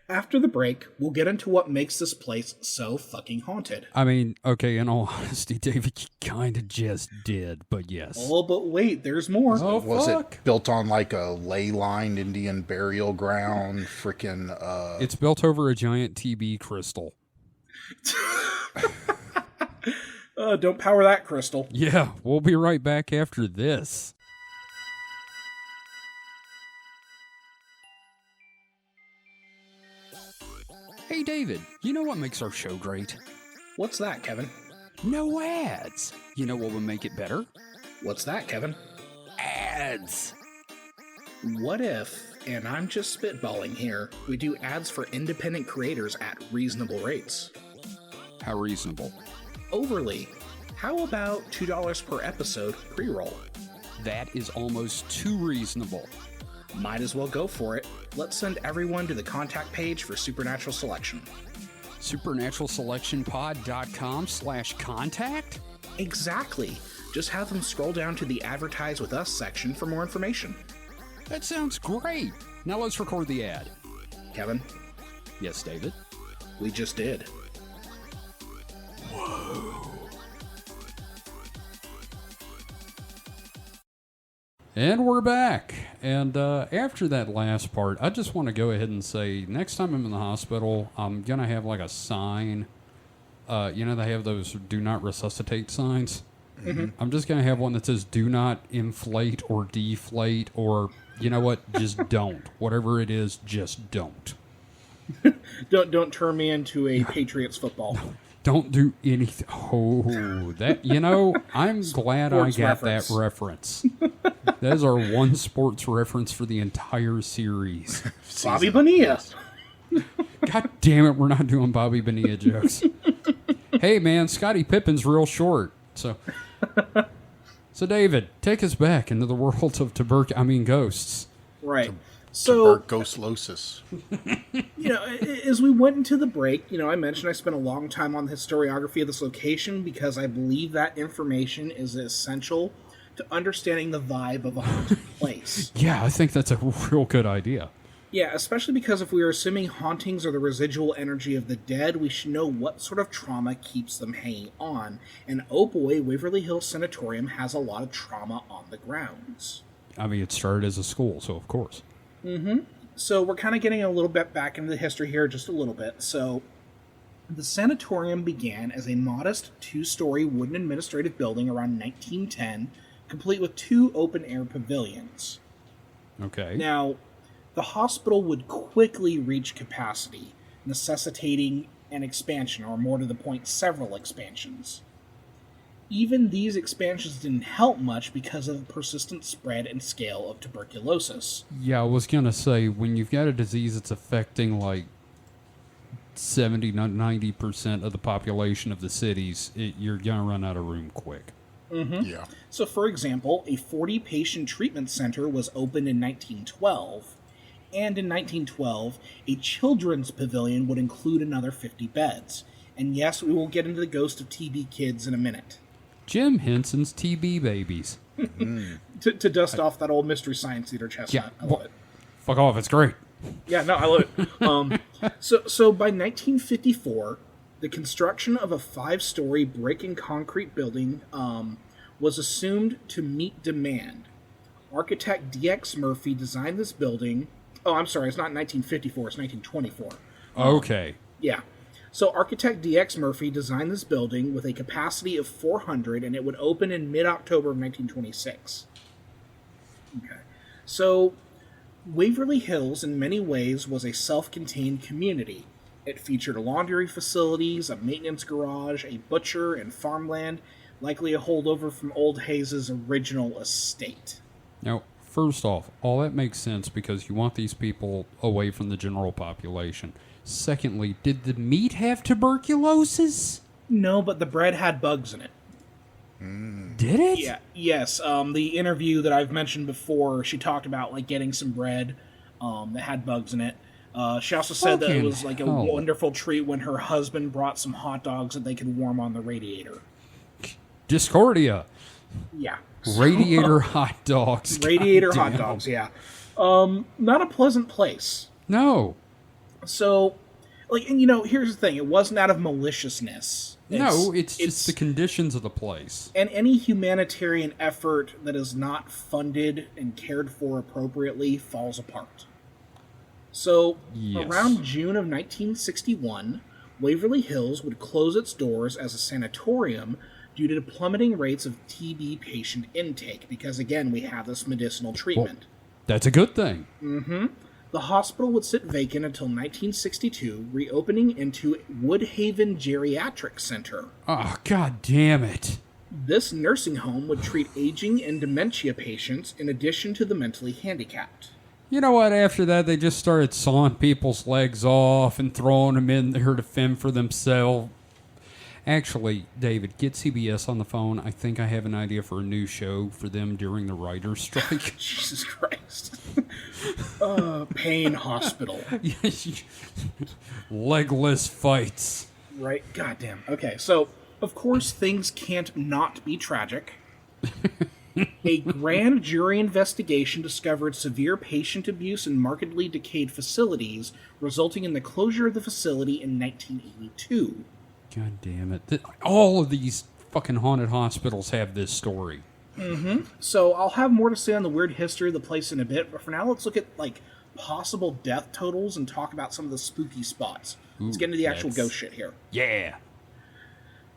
after the break, we'll get into what makes this place so fucking haunted. I mean, okay, in all honesty, David, you kind of just did, but yes. Oh, but wait, there's more. Oh, was fuck. it built on a ley-lined Indian burial ground? Freaking. It's built over a giant TB crystal. Don't power that crystal. Yeah, we'll be right back after this. Hey, David, you know what makes our show great? What's that, Kevin? No ads. You know what would make it better? What's that, Kevin? Ads. What if, and I'm just spitballing here, we do ads for independent creators at reasonable rates? How reasonable? Overly. How about $2 per episode pre-roll? That is almost too reasonable. Might as well go for it. Let's send everyone to the contact page for Supernatural Selection. SupernaturalSelection.pod.com/contact? Exactly. Just have them scroll down to the Advertise With Us section for more information. That sounds great. Now let's record the ad. Kevin? Yes, David? We just did. Whoa. And we're back. And after that last part, I just want to go ahead and say, next time I'm in the hospital, I'm going to have like a sign. They have those do not resuscitate signs. Mm-hmm. I'm just going to have one that says do not inflate or deflate, or, you know what, just don't. Whatever it is, just don't. Don't turn me into a Patriots football. No, don't do anything. Oh, that, I'm glad I got that reference. That is our one sports reference for the entire series. Bobby Bonilla. God damn it, we're not doing Bobby Bonilla jokes. Hey, man, Scottie Pippen's real short. So David, take us back into the world of ghosts. Right. So Tuberculosis. As we went into the break, I mentioned I spent a long time on the historiography of this location because I believe that information is essential to understanding the vibe of a haunted place. Yeah, I think that's a real good idea. Yeah, especially because if we are assuming hauntings are the residual energy of the dead, we should know what sort of trauma keeps them hanging on. And oh boy, Waverly Hills Sanatorium has a lot of trauma on the grounds. It started as a school, so of course. Mm-hmm. So we're kind of getting a little bit back into the history here, just a little bit. So the sanatorium began as a modest 2-story wooden administrative building around 1910, complete with 2 open-air pavilions. Okay. Now, the hospital would quickly reach capacity, necessitating an expansion, or more to the point, several expansions. Even these expansions didn't help much because of the persistent spread and scale of tuberculosis. Yeah, I was going to say, when you've got a disease that's affecting like 70 to 90% of the population of the cities, you're going to run out of room quick. Mm-hmm. Yeah. So, for example, a 40-patient treatment center was opened in 1912, and in 1912, a children's pavilion would include another 50 beds. And yes, we will get into the ghost of TB kids in a minute. Jim Henson's TB babies. to dust off that old Mystery Science Theater chestnut. I love it. Fuck off, it's great. Yeah, no, I love it. So by 1954, the construction of a 5-story brick-and-concrete building was assumed to meet demand. Architect D.X. Murphy designed this building. Oh, I'm sorry, it's not 1954, it's 1924. Okay. Yeah. So architect D.X. Murphy designed this building with a capacity of 400, and it would open in mid-October of 1926. Okay. So Waverly Hills, in many ways, was a self-contained community. It featured laundry facilities, a maintenance garage, a butcher, and farmland, likely a holdover from Old Hayes' original estate. Now, first off, all that makes sense because you want these people away from the general population. Secondly, did the meat have tuberculosis? No, but the bread had bugs in it. Did it? Yeah. Yes. The interview that I've mentioned before, she talked about getting some bread that had bugs in it. She also said that it was a wonderful treat when her husband brought some hot dogs that they could warm on the radiator. Discordia. Yeah. Radiator hot dogs. Radiator hot dogs, yeah. Not a pleasant place. No. So, here's the thing. It wasn't out of maliciousness. It's just the conditions of the place. And any humanitarian effort that is not funded and cared for appropriately falls apart. So, around June of 1961, Waverly Hills would close its doors as a sanatorium due to plummeting rates of TB patient intake, because, again, we have this medicinal treatment. Well, that's a good thing. Mm-hmm. The hospital would sit vacant until 1962, reopening into Woodhaven Geriatric Center. Oh, God damn it. This nursing home would treat aging and dementia patients in addition to the mentally handicapped. You know what? After that, they just started sawing people's legs off and throwing them in there to fend for themselves. Actually, David, get CBS on the phone. I think I have an idea for a new show for them during the writer's strike. Jesus Christ. Pain Hospital. Legless fights. Right? Goddamn. Okay, so, of course, things can't not be tragic. A grand jury investigation discovered severe patient abuse in markedly decayed facilities, resulting in the closure of the facility in 1982. God damn it. All of these fucking haunted hospitals have this story. So I'll have more to say on the weird history of the place in a bit, but for now let's look at like possible death totals and talk about some of the spooky spots. Let's get into the actual ghost shit here. Yeah.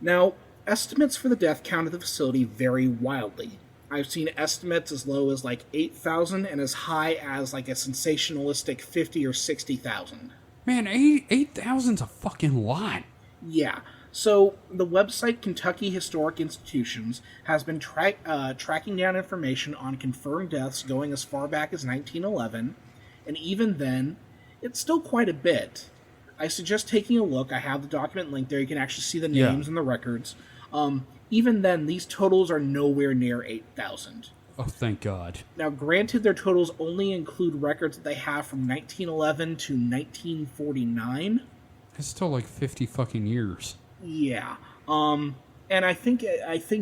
Now, estimates for the death count at the facility vary wildly. I've seen estimates as low as like 8,000 and as high as like a sensationalistic 50 or 60,000. Man, 8,000's a fucking lot. Yeah. So, the website Kentucky Historic Institutions has been tracking down information on confirmed deaths going as far back as 1911, and even then, it's still quite a bit. I suggest taking a look. I have the document linked there. You can actually see the names and the records. Even then, these totals are nowhere near 8,000. Oh, thank God. Now, granted, their totals only include records that they have from 1911 to 1949. It's still like 50 fucking years. Yeah. And I think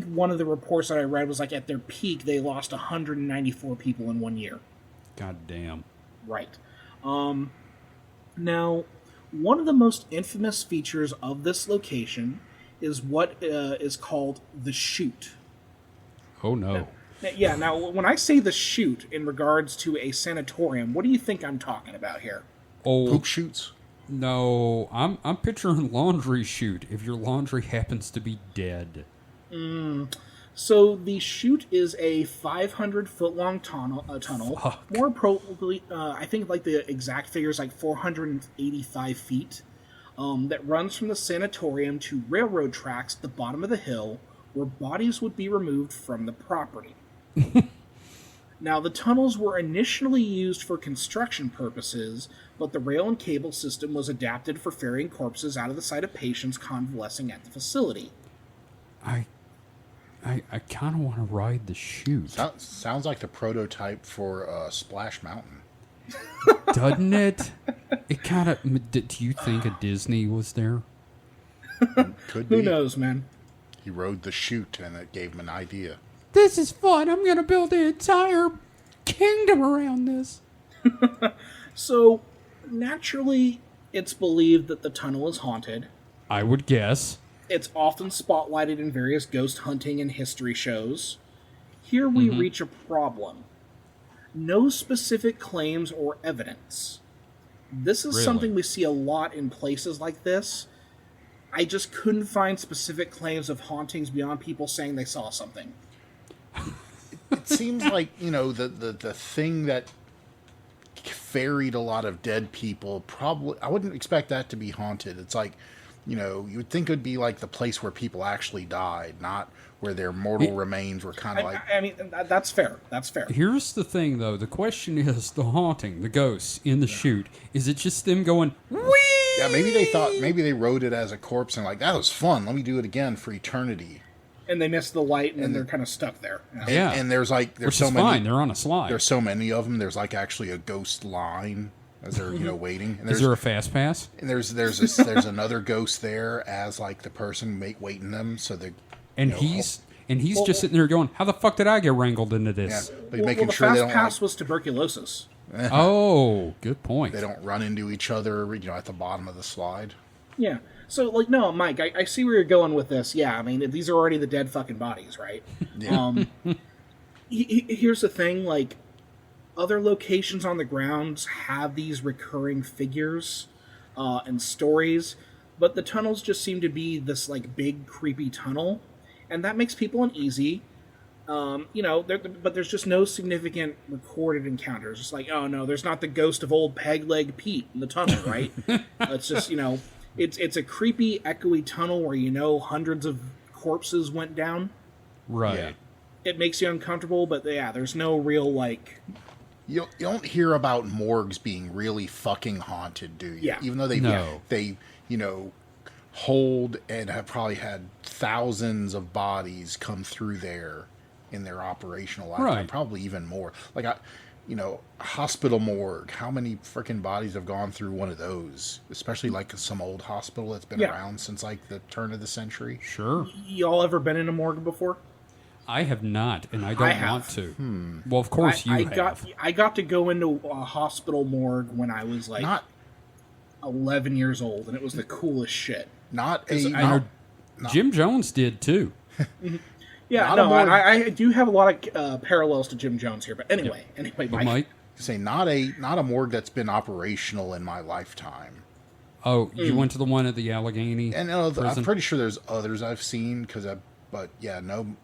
one of the reports that I read was like at their peak, they lost 194 people in 1 year. God damn. Right. Now, one of the most infamous features of this location is what is called the chute. Oh, no. Now, when I say the chute in regards to a sanatorium, what do you think I'm talking about here? Oh, Poop shoots. no. I'm picturing laundry chute if your laundry happens to be dead. So the chute is a 500-foot-long tunnel. Fuck. More probably, I think like the exact figure is like 485 feet, that runs from the sanatorium to railroad tracks at the bottom of the hill, where bodies would be removed from the property. Now, the tunnels were initially used for construction purposes, but the rail and cable system was adapted for ferrying corpses out of the sight of patients convalescing at the facility. I kind of want to ride the chute. Sounds like the prototype for Splash Mountain. Doesn't it? It kind of... Do you think a Disney was there? Could be. Who knows, man? He rode the chute, and it gave him an idea. This is fun. I'm going to build an entire kingdom around this. So, naturally, it's believed that the tunnel is haunted. I would guess. It's often spotlighted in various ghost hunting and history shows. Here we reach a problem. No specific claims or evidence. This is Really? something we see a lot in places like this. I just couldn't find specific claims of hauntings beyond people saying they saw something. It seems like, the thing that ferried a lot of dead people, probably, I wouldn't expect that to be haunted. It's like, you would think it would be like the place where people actually died, not where their mortal remains were kind of like... I mean, that's fair. That's fair. Here's the thing, though. The question is the haunting, the ghosts in the chute. Is it just them going, wee? Yeah, maybe they wrote it as a corpse and like, that was fun. Let me do it again for eternity. And they miss the light, and they're kind of stuck there. Yeah. And there's Which so is many... fine. They're on a slide. There's so many of them. There's like actually a ghost line as they're waiting. And Is there a fast pass? And there's another ghost there as like the person waiting them. So they He's just sitting there going, how the fuck did I get wrangled into this? but making the sure they fast don't pass was tuberculosis. Oh, good point. they don't run into each other. At the bottom of the slide. Yeah. So, no, Mike, I see where you're going with this. Yeah, I mean, these are already the dead fucking bodies, right? Yeah. Here's the thing, like, other locations on the grounds have these recurring figures and stories, but the tunnels just seem to be this, like, big, creepy tunnel, and that makes people uneasy. But there's just no significant recorded encounters. It's like, oh, no, there's not the ghost of old Peg Leg Pete in the tunnel, right? It's just, It's a creepy, echoey tunnel where hundreds of corpses went down. Right. Yeah. It makes you uncomfortable, but yeah, there's no real, like... You don't hear about morgues being really fucking haunted, do you? Yeah. Even though they hold and have probably had thousands of bodies come through there in their operational lifetime. Right. Probably even more. Like, hospital morgue. How many freaking bodies have gone through one of those? Especially like some old hospital that's been around since like the turn of the century. Sure. Y'all ever been in a morgue before? I have not, and I don't want to. Well, of course you have. I got to go into a hospital morgue when I was like 11 years old, and it was the coolest shit. Jim Jones did too. Yeah, Not a no, morgue. I do have a lot of parallels to Jim Jones here, but anyway, But Mike. Mike? Say not a morgue that's been operational in my lifetime. Oh, you went to the one at the Allegheny? And I'm pretty sure there's others I've seen but yeah, none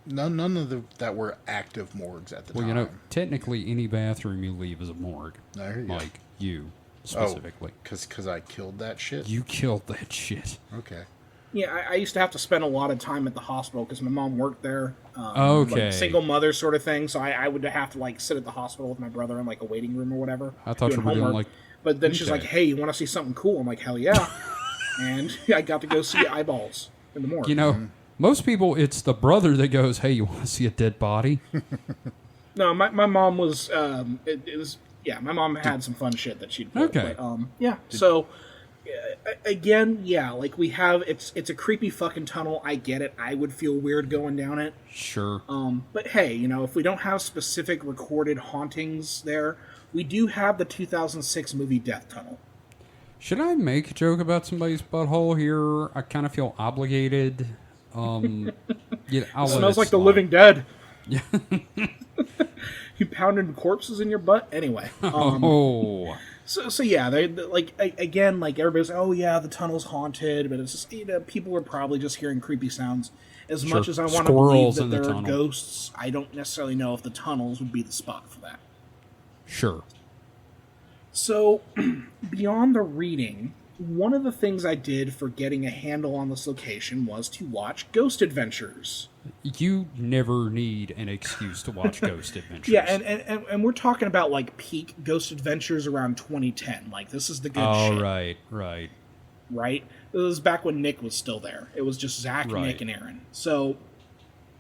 of that were active morgues at the time. Well, you know, technically any bathroom you leave is a morgue. There you go. Like you specifically. Because I killed that shit. You killed that shit. Okay. Yeah, I used to have to spend a lot of time at the hospital because my mom worked there. Okay. Like single mother sort of thing. So I would have to like sit at the hospital with my brother in like a waiting room or whatever. I thought you were doing like. But then she's Okay. like, "Hey, you want to see something cool?" I'm like, "Hell yeah!" And I got to go see eyeballs in the morgue. You know, most people, it's the brother that goes, "Hey, you want to see a dead body?" No, my mom was. It was. Yeah, my mom had some fun shit that she'd pull. Okay. But, yeah. So again, yeah, like we have. It's a creepy fucking tunnel. I get it. I would feel weird going down it. Sure. But hey, you know, if we don't have specific recorded hauntings there, we do have the 2006 movie Death Tunnel. Should I make a joke about somebody's butthole here? I kind of feel obligated. Yeah, I'll let Smells it like the slide. living dead. Yeah. You pounding corpses in your butt? Anyway. Oh. So yeah, they like again, like everybody's, oh yeah, the tunnel's haunted, but it's just, you know, people are probably just hearing creepy sounds. As much as I want to believe Squirrels that in the there are tunnel. ghosts, I don't necessarily know if the tunnels would be the spot for that. Sure. So, beyond the reading, one of the things I did for getting a handle on this location was to watch Ghost Adventures. You never need an excuse to watch Ghost Adventures. Yeah, and we're talking about like peak Ghost Adventures around 2010. Like this is the good shit. Right. Right? It was back when Nick was still there. It was just Zach, Right. Nick, and Aaron. So,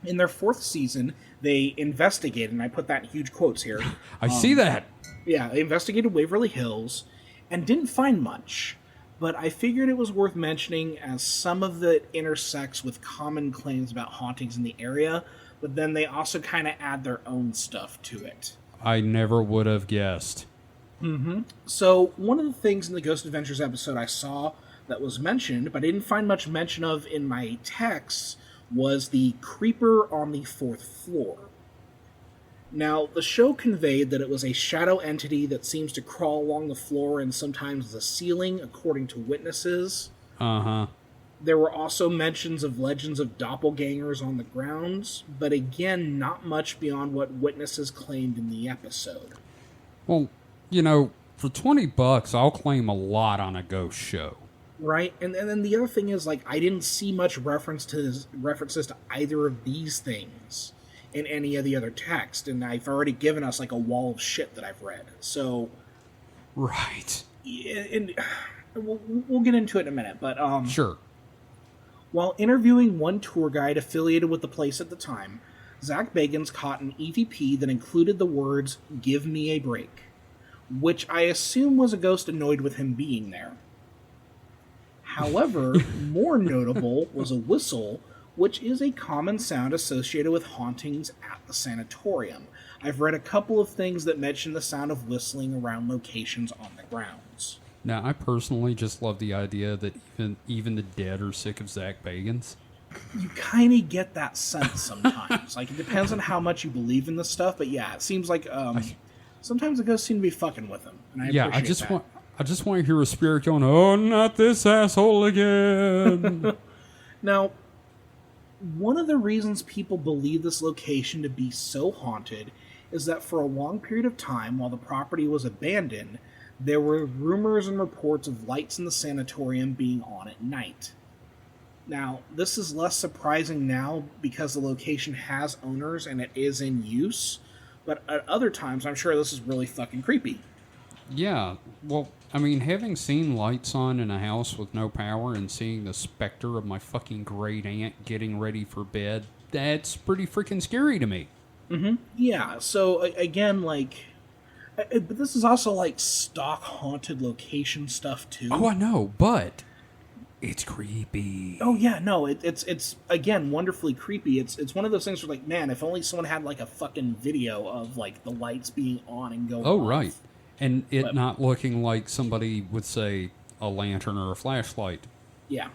in their 4th season, they investigated, and I put that in huge quotes here. I see that. Yeah, they investigated Waverly Hills and didn't find much. But I figured it was worth mentioning as some of it intersects with common claims about hauntings in the area, but then they also kind of add their own stuff to it. I never would have guessed. So, one of the things in the Ghost Adventures episode I saw that was mentioned, but I didn't find much mention of in my texts, was the creeper on the 4th floor. Now, the show conveyed that it was a shadow entity that seems to crawl along the floor and sometimes the ceiling, according to witnesses. Uh-huh. There were also mentions of legends of doppelgangers on the grounds, but again, not much beyond what witnesses claimed in the episode. Well, you know, for $20, I'll claim a lot on a ghost show. Right, and then the other thing is, like, I didn't see much references to either of these things in any of the other text, and I've already given us, like, a wall of shit that I've read. So, Right. and we'll get into it in a minute, but Sure. while interviewing one tour guide affiliated with the place at the time, Zach Bagans caught an EVP that included the words, "Give me a break," which I assume was a ghost annoyed with him being there. However, more notable was a whistle, which is a common sound associated with hauntings at the sanatorium. I've read a couple of things that mention the sound of whistling around locations on the grounds. Now, I personally just love the idea that even the dead are sick of Zach Bagans. You kind of get that sense sometimes. Like, it depends on how much you believe in this stuff, but yeah, it seems like sometimes the ghosts seem to be fucking with them. And I appreciate I just want to hear a spirit going, "Oh, not this asshole again." Now, one of the reasons people believe this location to be so haunted is that for a long period of time, while the property was abandoned, there were rumors and reports of lights in the sanatorium being on at night. Now, this is less surprising now because the location has owners and it is in use, but at other times, I'm sure this is really fucking creepy. Yeah, well, I mean, having seen lights on in a house with no power and seeing the specter of my fucking great aunt getting ready for bed, that's pretty freaking scary to me. Yeah, so again, like, but this is also like stock haunted location stuff too. Oh, I know, but it's creepy. Oh yeah, no, it's again wonderfully creepy. It's one of those things where, like, man, if only someone had like a fucking video of like the lights being on and going. Oh, off. right. And it not looking like somebody would say a lantern or a flashlight. Yeah.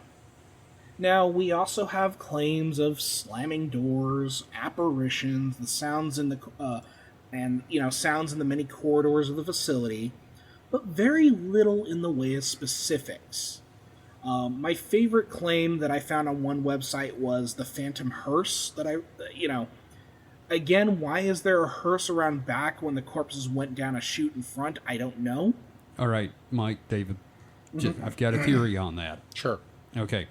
Now, we also have claims of slamming doors, apparitions, the sounds in the sounds in the many corridors of the facility, but very little in the way of specifics. My favorite claim that I found on one website was the phantom hearse. Again, why is there a hearse around back when the corpses went down a chute in front? I don't know. All right, Mike, David, I've got a theory on that. Sure. Okay.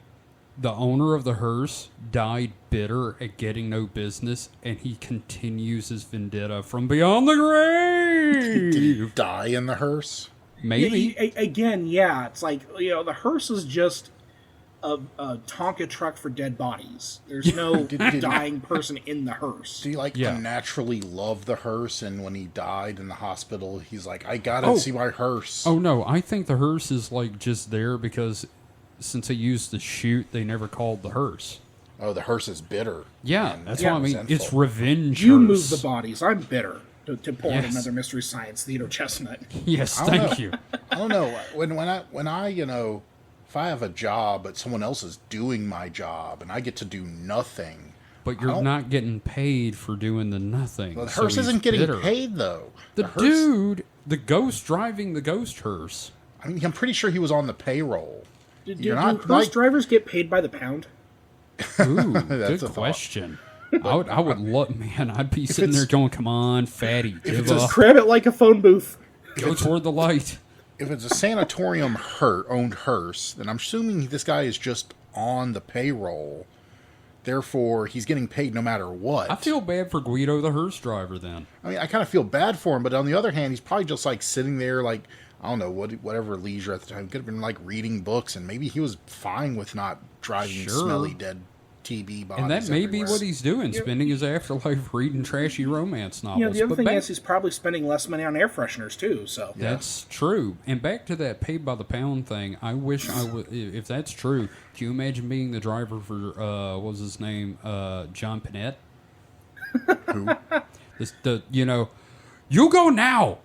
The owner of the hearse died bitter at getting no business, and he continues his vendetta from beyond the grave. Did he die in the hearse? Maybe. Yeah, it's like, the hearse is just a Tonka truck for dead bodies. There's no dying person in the hearse. Do you unnaturally love the hearse, and when he died in the hospital, he's like, I gotta see my hearse. Oh, no, I think the hearse is like just there because since they used the chute, they never called the hearse. Oh, the hearse is bitter. Yeah, that's what I mean. resentful. It's revenge You hearse. move the bodies. I'm bitter. To pull out another Mystery Science Theater chestnut. Yes, thank you. I don't know. When I if I have a job but someone else is doing my job and I get to do nothing. But you're not getting paid for doing the nothing. The hearse isn't getting paid though. The dude, the ghost driving the ghost hearse. I mean, I'm pretty sure he was on the payroll. Do hearse drivers get paid by the pound? Ooh, That's good a question. I would love, man. I'd be sitting there going, "Come on, fatty, give up, Grab it like a phone booth. go toward the light." If it's a sanatorium owned hearse, then I'm assuming this guy is just on the payroll. Therefore, he's getting paid no matter what. I feel bad for Guido, the hearse driver. Then I mean, I kind of feel bad for him, but on the other hand, he's probably just like sitting there, like, I don't know, whatever leisure at the time. Could have been like reading books, and maybe he was fine with not driving smelly dead TB bodies. And that may be everywhere. what he's doing, spending his afterlife reading trashy romance novels. The other thing is he's probably spending less money on air fresheners too. So that's true. And back to that paid by the pound thing. I wish I would. If that's true, can you imagine being the driver for what was his name? John Panette. Who? You go now.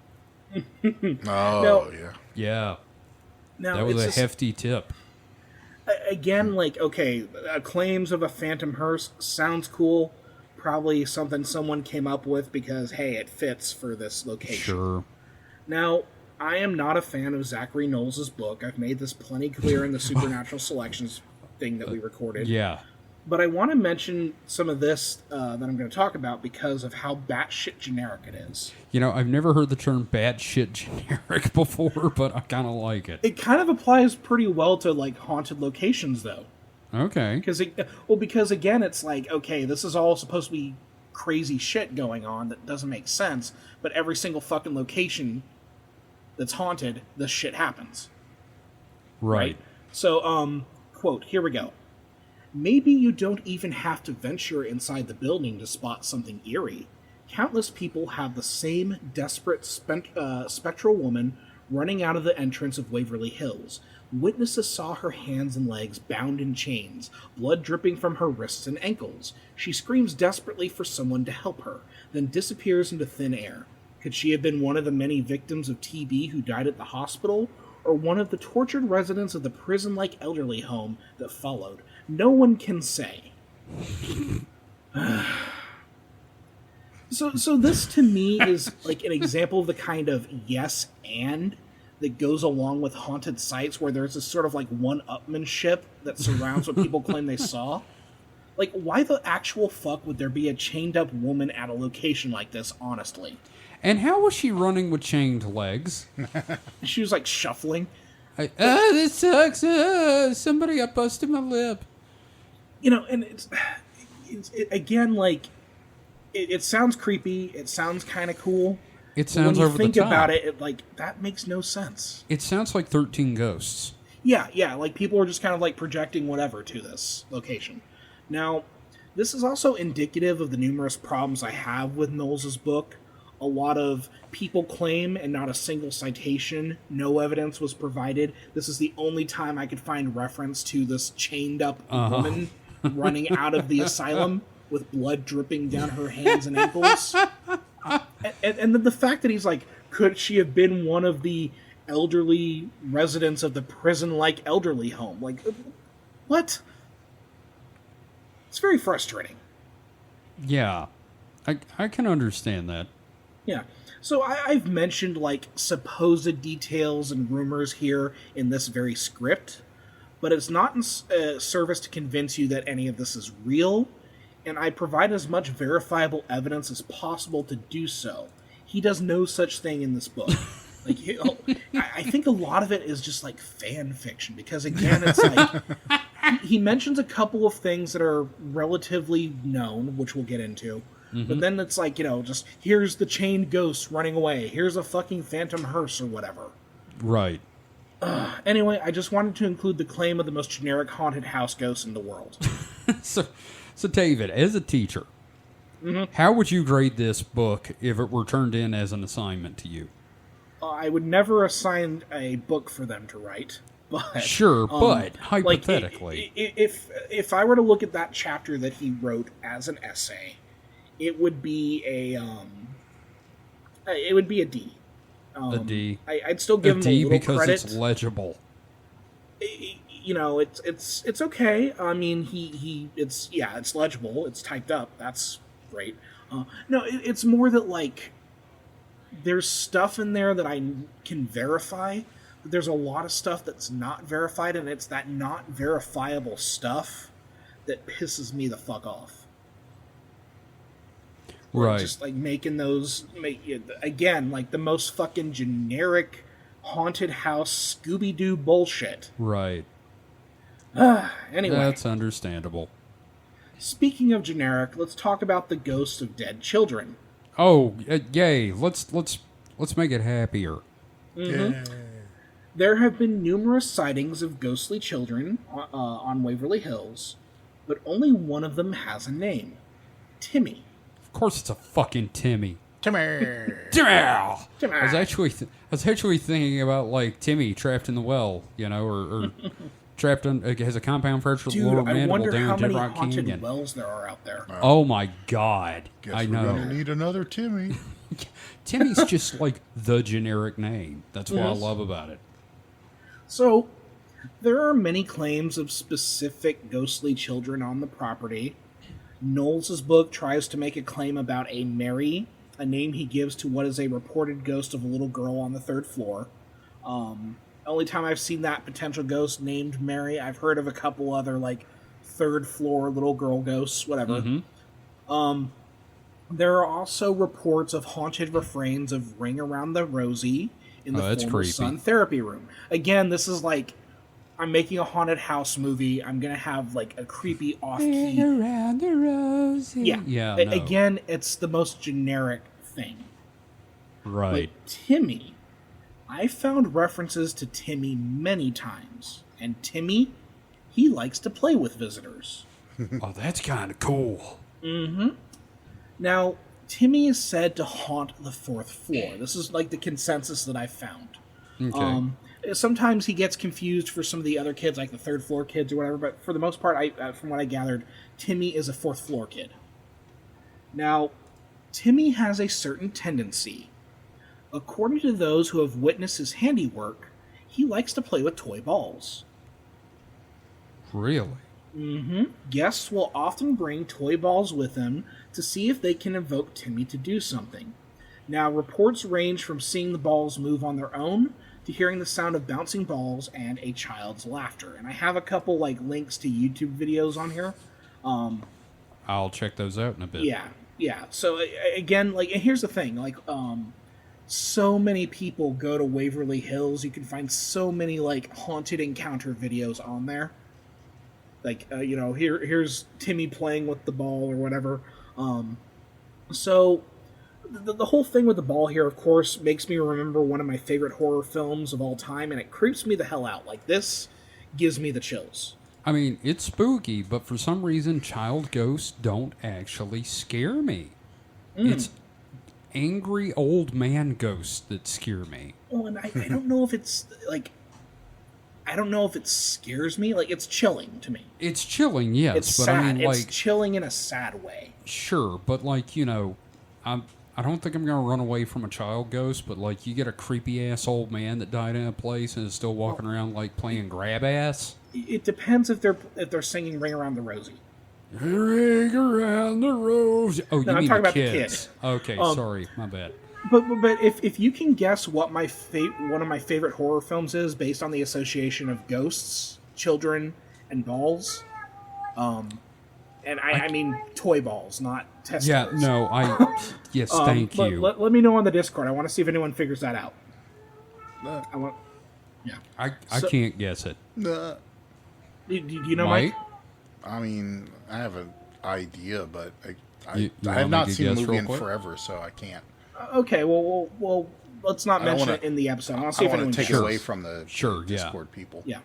Yeah. Yeah. now That was it's a hefty tip. again, claims of a phantom hearse sounds cool. Probably something someone came up with because, hey, it fits for this location. Sure. Now, I am not a fan of Zachary Knowles' book. I've made this plenty clear in the Supernatural Selections thing that we recorded. Yeah. But I want to mention some of this that I'm going to talk about because of how batshit generic it is. I've never heard the term batshit generic before, but I kind of like it. It kind of applies pretty well to, haunted locations, though. Okay. Because again, it's like, okay, this is all supposed to be crazy shit going on that doesn't make sense, but every single fucking location that's haunted, this shit happens. Right. So, quote, here we go. Maybe you don't even have to venture inside the building to spot something eerie. Countless people have the same desperate spectral woman running out of the entrance of Waverly Hills. Witnesses saw her hands and legs bound in chains, blood dripping from her wrists and ankles. She screams desperately for someone to help her, then disappears into thin air. Could she have been one of the many victims of TB who died at the hospital, or one of the tortured residents of the prison-like elderly home that followed? No one can say. So this to me is like an example of the kind of yes and that goes along with haunted sites where there's this sort of one-upmanship that surrounds what people claim they saw. Why the actual fuck would there be a chained-up woman at a location like this, honestly? And how was she running with chained legs? She was, shuffling. This sucks. Somebody, I busted my lip. And it sounds creepy. It sounds kind of cool. It sounds over the top. When you think about it, that makes no sense. It sounds like 13 Ghosts. Yeah, people are just kind of projecting whatever to this location. Now, this is also indicative of the numerous problems I have with Knowles' book. A lot of people claim, and not a single citation, no evidence was provided. This is the only time I could find reference to this chained-up woman running out of the asylum with blood dripping down her hands and ankles. And the fact that he's could she have been one of the elderly residents of the prison-like elderly home? What? It's very frustrating. Yeah, I can understand that. Yeah. So I've mentioned, like, supposed details and rumors here in this very script, but it's not in service to convince you that any of this is real, and I provide as much verifiable evidence as possible to do so. He does no such thing in this book. Like, I think a lot of it is just, like, fan fiction, because, again, it's like... He mentions a couple of things that are relatively known, which we'll get into. Mm-hmm. But then it's like, just here's the chained ghost running away. Here's a fucking phantom hearse or whatever. Right. Anyway, I just wanted to include the claim of the most generic haunted house ghost in the world. So David, as a teacher, how would you grade this book if it were turned in as an assignment to you? I would never assign a book for them to write. But, sure, but hypothetically, like, if I were to look at that chapter that he wrote as an essay, it would be a D. A D. I'd still give him a little because credit. It's legible. It's okay. I mean, it's legible. It's typed up. That's great. No, it's more that, like, there's stuff in there that I can verify. There's a lot of stuff that's not verified, and it's that not verifiable stuff that pisses me the fuck off. Right. Just, like, making those... again, like, the most fucking generic haunted house Scooby-Doo bullshit. Right. Anyway. That's understandable. Speaking of generic, let's talk about the ghosts of dead children. Oh, yay. Let's make it happier. Mm-hmm. Yeah. There have been numerous sightings of ghostly children on Waverly Hills, but only one of them has a name. Timmy. Of course it's a fucking Timmy. Timmy. Timmy! Timmy. I was actually thinking about, like, Timmy trapped in the well, or trapped in, has a compound fracture Dude, lower I mandible wonder down how many Rock haunted Canyon. wells there are out there. Oh my god. Guess I we're know. gonna need another Timmy. Timmy's just like the generic name. That's what I Yes. love about it. So, there are many claims of specific ghostly children on the property. Knowles' book tries to make a claim about a Mary, a name he gives to what is a reported ghost of a little girl on the 3rd floor. Only time I've seen that potential ghost named Mary, I've heard of a couple other, like, 3rd floor little girl ghosts, whatever. Mm-hmm. There are also reports of haunted refrains of Ring Around the Rosie in the former Sun Therapy Room. Again, this is like, I'm making a haunted house movie. I'm going to have, like, a creepy off-key... Ring around the Rosie. Yeah. No. Again, it's the most generic thing. Right. But Timmy, I found references to Timmy many times. And Timmy, he likes to play with visitors. Oh, that's kind of cool. Mm-hmm. Now, Timmy is said to haunt the 4th floor. This is, like, the consensus that I found. Okay. Sometimes he gets confused for some of the other kids, like the 3rd floor kids or whatever, but for the most part, from what I gathered, Timmy is a 4th floor kid. Now, Timmy has a certain tendency. According to those who have witnessed his handiwork, he likes to play with toy balls. Really? Mm-hmm. Guests will often bring toy balls with them to see if they can evoke Timmy to do something. Now, reports range from seeing the balls move on their own to hearing the sound of bouncing balls and a child's laughter. And I have a couple, like, links to YouTube videos on here. I'll check those out in a bit. Yeah. So, again, like, and here's the thing, like, so many people go to Waverly Hills. You can find so many, like, haunted encounter videos on there. Like, here's Timmy playing with the ball or whatever. So, the whole thing with the ball here, of course, makes me remember one of my favorite horror films of all time, and it creeps me the hell out. Like, this gives me the chills. I mean, it's spooky, but for some reason, child ghosts don't actually scare me. It's angry old man ghosts that scare me. Oh, and I don't know if it's, like... I don't know if it scares me. Like, it's chilling to me. It's chilling, yes. It's but sad. I mean, like... It's chilling in a sad way. Sure, but, like, I don't think I'm going to run away from a child ghost, but, like, you get a creepy-ass old man that died in a place and is still walking around, like, playing grab-ass. It depends if they're singing Ring Around the Rosie. Ring around the rose. Oh, you No, I'm mean talking the about the kids. kid. Okay, sorry. My bad. But if you can guess what one of my favorite horror films is based on the association of ghosts, children, and dolls, and I mean toy balls, not test Yeah, toys. no, yes, thank you. Let me know on the Discord. I want to see if anyone figures that out. I can't guess it. Nah. Do you know, Mike? I mean, I have an idea, but I You have wanna not make a seen the guess movie real in quick? forever, so I can't. Okay, well, let's not I don't mention wanna- it in the episode. I'll I see if want anyone to take guesses. it away from the Discord people. Yeah.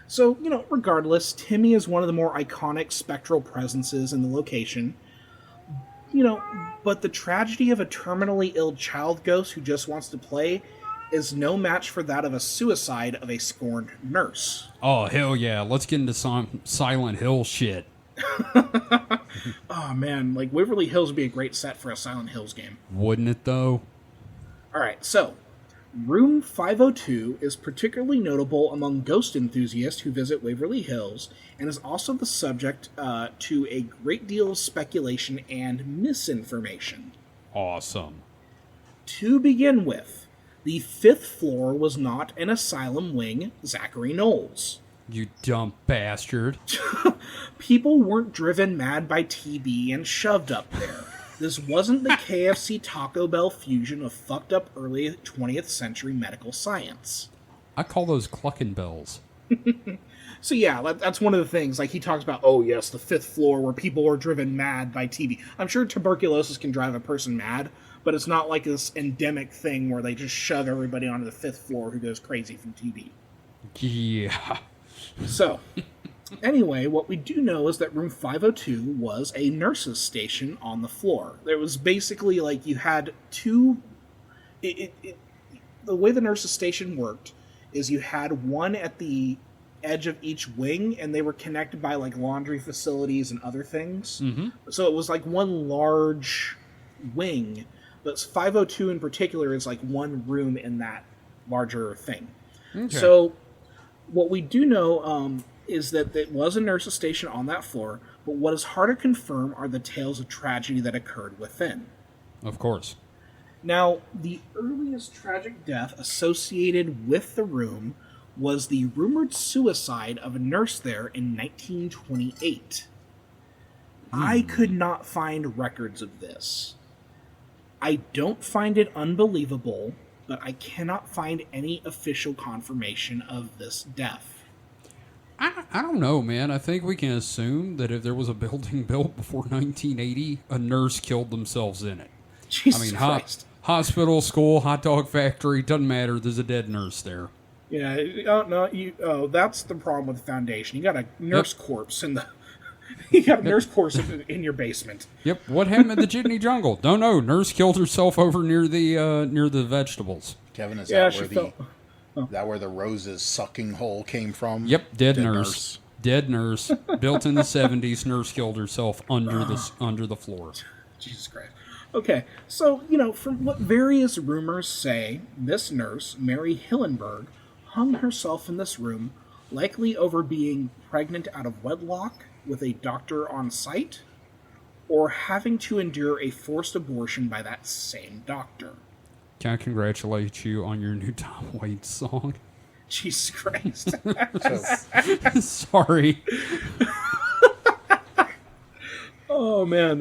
So, regardless, Timmy is one of the more iconic spectral presences in the location. But the tragedy of a terminally ill child ghost who just wants to play is no match for that of a suicide of a scorned nurse. Oh, hell yeah. Let's get into some Silent Hill shit. Oh, man, like Waverly Hills would be a great set for a Silent Hills game. Wouldn't it, though? Alright, so, Room 502 is particularly notable among ghost enthusiasts who visit Waverly Hills, and is also the subject to a great deal of speculation and misinformation. Awesome. To begin with, the 5th floor was not an asylum wing, Zachary Knowles. You dumb bastard. People weren't driven mad by TB and shoved up there. This wasn't the KFC Taco Bell fusion of fucked up early 20th century medical science. I call those clucking bells. So yeah, that's one of the things. Like he talks about, oh yes, the 5th floor where people were driven mad by TB. I'm sure tuberculosis can drive a person mad, but it's not like this endemic thing where they just shove everybody onto the 5th floor who goes crazy from TB. Yeah. So, anyway, what we do know is that room 502 was a nurse's station on the floor. There was basically like you had two. The way the nurse's station worked is you had one at the edge of each wing, and they were connected by like laundry facilities and other things. Mm-hmm. So it was like one large wing, but 502 in particular is like one room in that larger thing. Okay. So what we do know is that it was a nurse's station on that floor, but what is hard to confirm are the tales of tragedy that occurred within. Of course. Now, the earliest tragic death associated with the room was the rumored suicide of a nurse there in 1928. I could not find records of this. I don't find it unbelievable, but I cannot find any official confirmation of this death. I don't know, man. I think we can assume that if there was a building built before 1980, a nurse killed themselves in it. Jesus Christ. Hospital, school, hot dog factory, doesn't matter. There's a dead nurse there. Yeah, that's the problem with the Foundation. You got a nurse corpse in the... You got a nurse corpse in your basement. Yep. What happened in the Jitney Jungle? Don't know. Nurse killed herself over near the vegetables. Kevin, is Yeah, that where the Rose's sucking hole came from? Yep. Dead nurse. Dead nurse. Built in the 70s. Nurse killed herself under the floor. Jesus Christ. Okay, so, from what various rumors say, this nurse, Mary Hillenberg, hung herself in this room, likely over being pregnant out of wedlock with a doctor on site, or having to endure a forced abortion by that same doctor. Can I congratulate you on your new Tom Waits song? Jesus Christ. Sorry. Oh, man,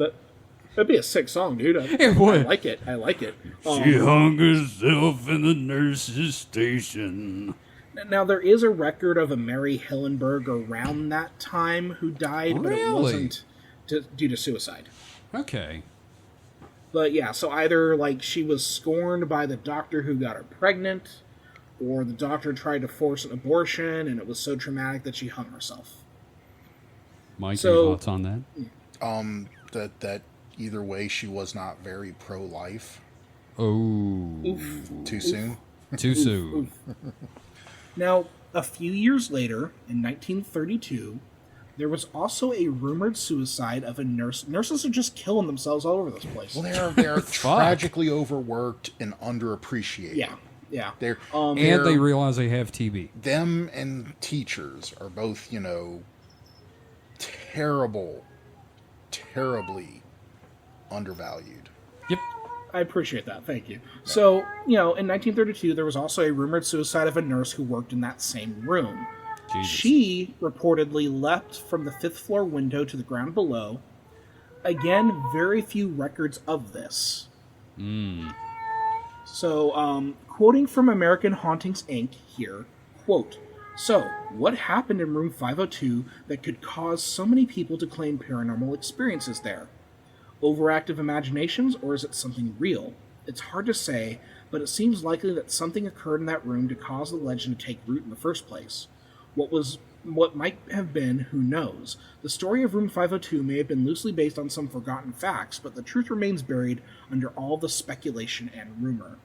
that'd be a sick song, dude. It would. I like it. She hung herself in the nurse's station. Now, there is a record of a Mary Hillenberg around that time who died, but it wasn't due to suicide. Okay. But yeah, so either like she was scorned by the doctor who got her pregnant, or the doctor tried to force an abortion and it was so traumatic that she hung herself. Mike, any thoughts on that? That either way she was not very pro-life. Oh. Too soon? Too soon. Now, a few years later, in 1932, there was also a rumored suicide of a nurse. Nurses are just killing themselves all over this place. Well, they're tragically overworked and underappreciated. Yeah. And they realize they have TB. Them and teachers are both, terrible terribly undervalued. Yep. I appreciate that. Thank you. So, in 1932, there was also a rumored suicide of a nurse who worked in that same room. Jesus. She reportedly leapt from the 5th floor window to the ground below. Again, very few records of this. So, quoting from American Hauntings, Inc. here, quote, "So, what happened in room 502 that could cause so many people to claim paranormal experiences there? Overactive imaginations, or is it something real? It's hard to say, but it seems likely that something occurred in that room to cause the legend to take root in the first place. What might have been, who knows? The story of room 502 may have been loosely based on some forgotten facts, but the truth remains buried under all the speculation and rumor."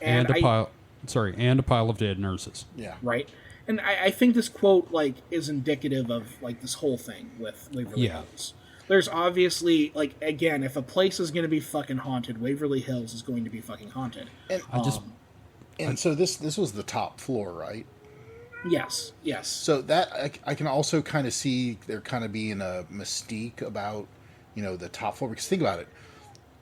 And a pile of dead nurses. Yeah. Right? And I think this quote, is indicative of, this whole thing with Waverly Hills. There's obviously, again, if a place is going to be fucking haunted, Waverly Hills is going to be fucking haunted. And so this was the top floor, right? Yes. So that I can also kind of see there kind of being a mystique about, the top floor. Because think about it.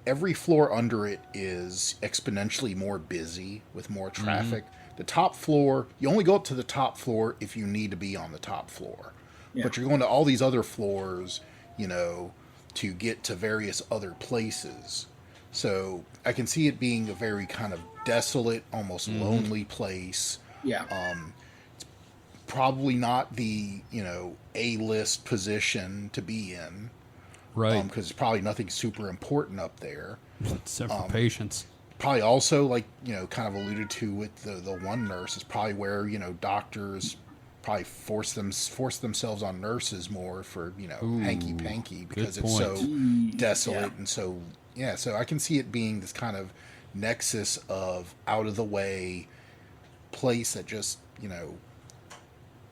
Every floor under it is exponentially more busy with more traffic. The top floor, you only go up to the top floor if you need to be on the top floor. Yeah. But you're going to all these other floors, to get to various other places. So I can see it being a very kind of desolate, almost lonely place. Yeah. It's probably not the, A-list position to be in. Right. Because there's probably nothing super important up there. Except for patients. Probably also, kind of alluded to with the one nurse, is probably where, doctors probably force themselves on nurses more for, hanky-panky, because it's so desolate and so, so I can see it being this kind of nexus of out-of-the-way place that just,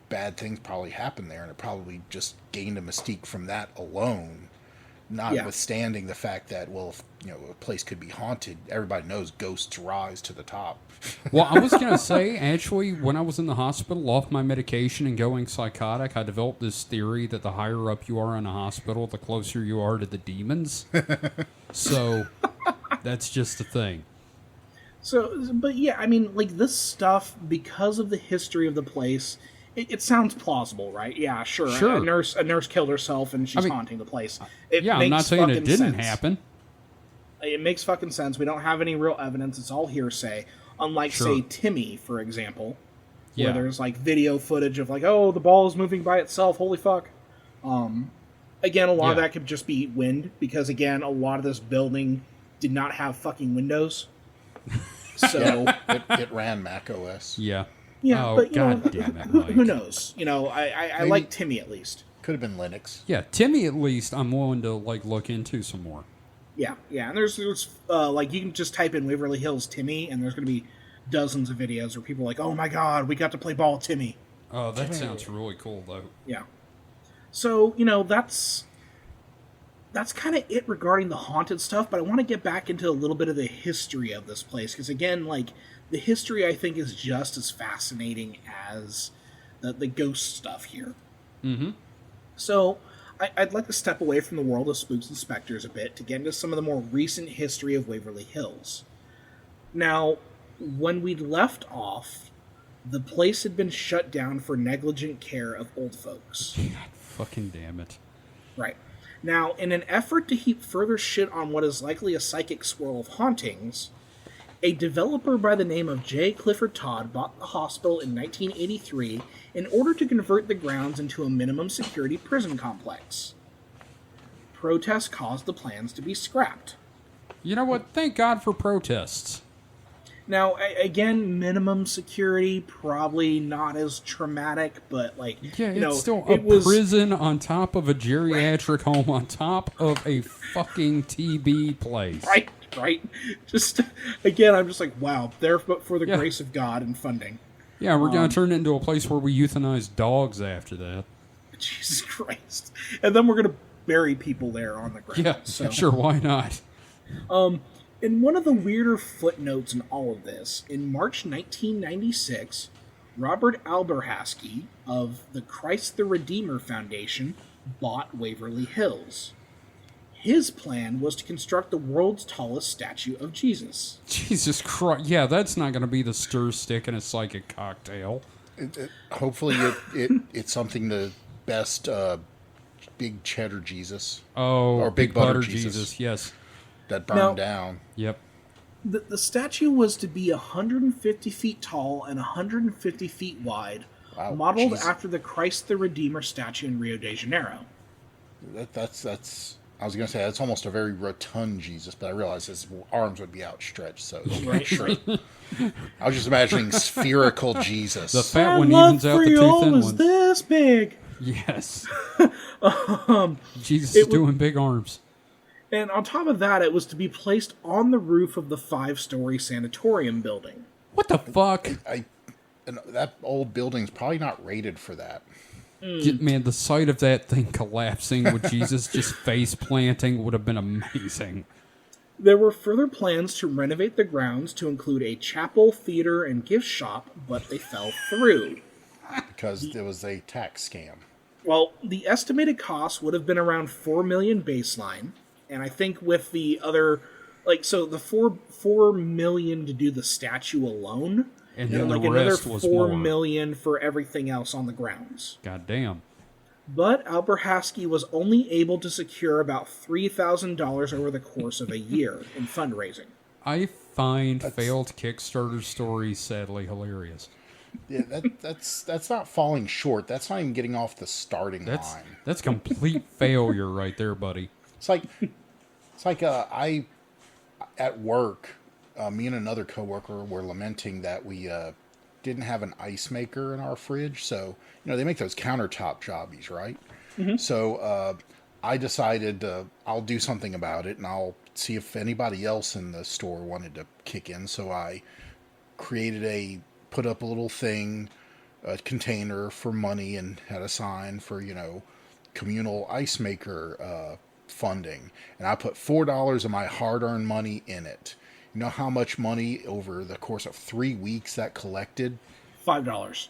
bad things probably happen there, and it probably just gained a mystique from that alone. Notwithstanding the fact that, if, a place could be haunted, everybody knows ghosts rise to the top. Well, I was going to say, actually, when I was in the hospital off my medication and going psychotic, I developed this theory that the higher up you are in a hospital, the closer you are to the demons. So, that's just a thing. So, but yeah, I mean, this stuff, because of the history of the place, it sounds plausible, right? Yeah, sure. A nurse killed herself and she's haunting the place. I'm not saying it didn't happen. It makes fucking sense. We don't have any real evidence. It's all hearsay. Unlike, say, Timmy, for example, where there's, video footage of, the ball is moving by itself. Holy fuck. Again, a lot of that could just be wind, because, again, a lot of this building did not have fucking windows. So it ran Mac OS. Yeah, but God damn it, Mike. Who knows? I like Timmy at least. Could have been Linux. Yeah, Timmy at least I'm willing to look into some more. Yeah, and there's you can just type in Waverly Hills Timmy, and there's going to be dozens of videos where people are like, oh my god, we got to play ball with Timmy. Oh, that sounds really cool though. Yeah. So that's kind of it regarding the haunted stuff, but I want to get back into a little bit of the history of this place, because again, the history, I think, is just as fascinating as the ghost stuff here. Mm-hmm. So, I'd like to step away from the world of spooks and specters a bit to get into some of the more recent history of Waverly Hills. Now, when we left off, the place had been shut down for negligent care of old folks. God fucking damn it. Right. Now, in an effort to heap further shit on what is likely a psychic swirl of hauntings, a developer by the name of J. Clifford Todd bought the hospital in 1983 in order to convert the grounds into a minimum security prison complex. Protests caused the plans to be scrapped. You know what? Thank God for protests. Now, again, minimum security, probably not as traumatic, but it's still a prison on top of a geriatric home on top of a fucking TB place. Right. Just, again, I'm just like, wow, there but for the grace of God and funding. Yeah, we're going to turn it into a place where we euthanize dogs after that. Jesus Christ. And then we're going to bury people there on the ground. Yeah, sure, why not? In one of the weirder footnotes in all of this, in March 1996, Robert Alberhasky of the Christ the Redeemer Foundation bought Waverly Hills. His plan was to construct the world's tallest statue of Jesus. Jesus Christ. Yeah, that's not going to be the stir stick in a psychic cocktail. Hopefully it's something to best big cheddar Jesus. Oh, or big butter Jesus. Yes. That burned down. Yep. The statue was to be 150 feet tall and 150 feet wide, Wow, modeled jeez. after the Christ the Redeemer statue in Rio de Janeiro. That's. I was going to say that's almost a very rotund Jesus, but I realized his arms would be outstretched, so Right. I was just imagining spherical Jesus. The fat one evens out the two thin ones. This big. Yes. Jesus is it doing big arms. And on top of that, it was to be placed on the roof of the 5-story sanatorium building. What the fuck? And that old building's probably not rated for that. Man, the sight of that thing collapsing with Jesus just face planting would have been amazing. There were further plans to renovate the grounds to include a chapel, theater, and gift shop, but they fell through. Because it was a tax scam. Well, the estimated cost would have been around $4 million baseline, and I think with the other, so the $4 million to do the statue alone, And then the another rest was $4 more. million for everything else on the grounds. God damn. But Alberhaski was only able to secure about $3,000 over the course of a year in fundraising. I find failed Kickstarter stories sadly hilarious. Yeah, that's not falling short. That's not even getting off the starting line. That's complete failure right there, buddy. It's like I at work, me and another coworker were lamenting that we didn't have an ice maker in our fridge. So they make those countertop jobbies, right? Mm-hmm. So I decided I'll do something about it, and I'll see if anybody else in the store wanted to kick in. So I put up a little thing, a container for money, and had a sign for communal ice maker funding, and I put $4 of my hard-earned money in it. You know how much money over the course of 3 weeks that collected? $5.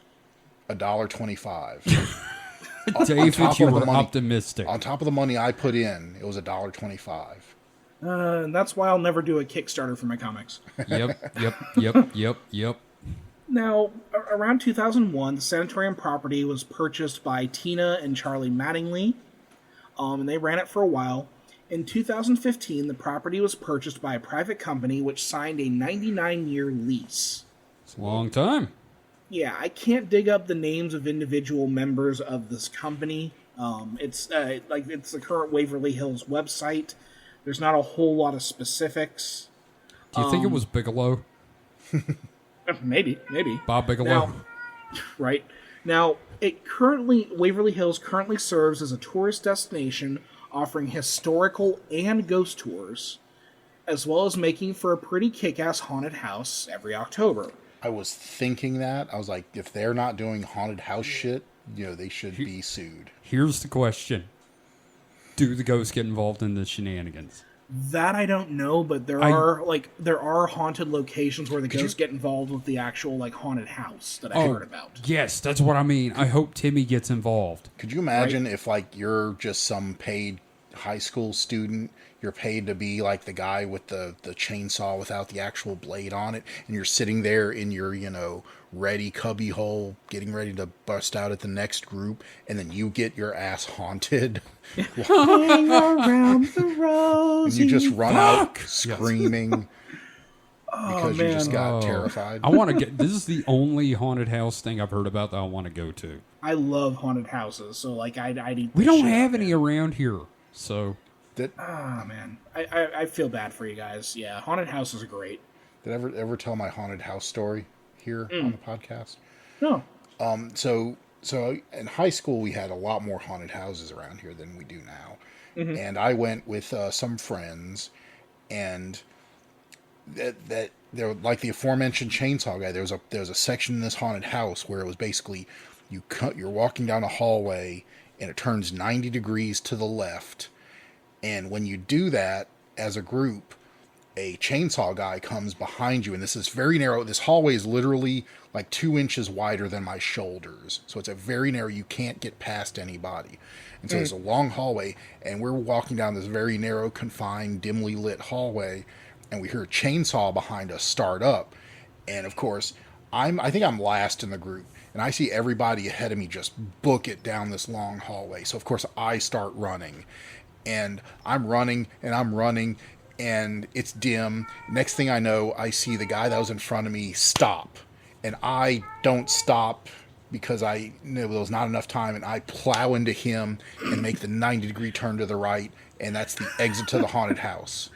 $1.25. David, you were optimistic. On top of the money I put in, it was $1.25. And that's why I'll never do a Kickstarter for my comics. Yep. Now, around 2001, the sanatorium property was purchased by Tina and Charlie Mattingly, and they ran it for a while. In 2015, the property was purchased by a private company which signed a 99-year lease. It's a long time. Yeah, I can't dig up the names of individual members of this company. It's the current Waverly Hills website. There's not a whole lot of specifics. Do you think it was Bigelow? Maybe. Bob Bigelow? Now, right. Now, Waverly Hills currently serves as a tourist destination offering historical and ghost tours, as well as making for a pretty kick-ass haunted house every October. I was thinking that. I was like, if they're not doing haunted house shit, they should be sued. Here's the question. Do the ghosts get involved in the shenanigans? That I don't know, but there are haunted locations where the ghosts get involved with the actual haunted house that I heard about. Yes, that's what I mean. I hope Timmy gets involved. Could you imagine if you're just some paid high school student, you're paid to be the guy with the chainsaw without the actual blade on it, and you're sitting there in your ready cubby hole getting ready to bust out at the next group, and then you get your ass haunted. Hang around the rosy. And you just run out screaming because you just got terrified. I want to get. This is the only haunted house thing I've heard about that I want to go to. I love haunted houses, so I need. We don't have any around here, so. Man, I feel bad for you guys. Yeah, haunted houses are great. Did I ever tell my haunted house story here on the podcast? No. So in high school, we had a lot more haunted houses around here than we do now. Mm-hmm. And I went with some friends, and that they're like the aforementioned chainsaw guy. There was a section in this haunted house where it was basically you're walking down a hallway and it turns 90 degrees to the left. And when you do that as a group, a chainsaw guy comes behind you, and this is very narrow. This hallway is literally like 2 inches wider than my shoulders. So it's a very narrow, you can't get past anybody. And so there's a long hallway, and we're walking down this very narrow, confined, dimly lit hallway, and we hear a chainsaw behind us start up. And of course, I think I'm last in the group, and I see everybody ahead of me just book it down this long hallway. So of course I start running, and I'm running, and it's dim. Next thing I know, I see the guy that was in front of me stop, and I don't stop because I knew there was not enough time, and I plow into him and make the 90-degree turn to the right, and that's the exit to the haunted house.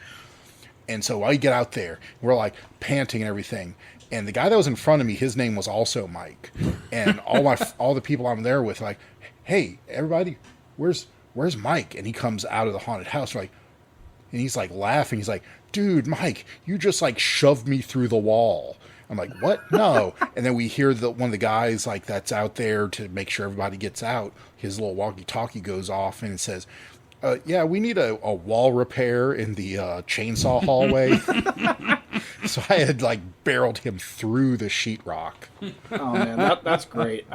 And so I get out there, we're like panting and everything. And the guy that was in front of me, his name was also Mike. And all the people I'm there with, like, hey, everybody, where's Mike? And he comes out of the haunted house, like, and he's like laughing. He's like, dude, Mike, you just like shoved me through the wall. I'm like, what? No. And then we hear one of the guys like that's out there to make sure everybody gets out. His little walkie-talkie goes off and it says, yeah, we need a wall repair in the chainsaw hallway. So I had like barreled him through the sheetrock. Oh man, that's great.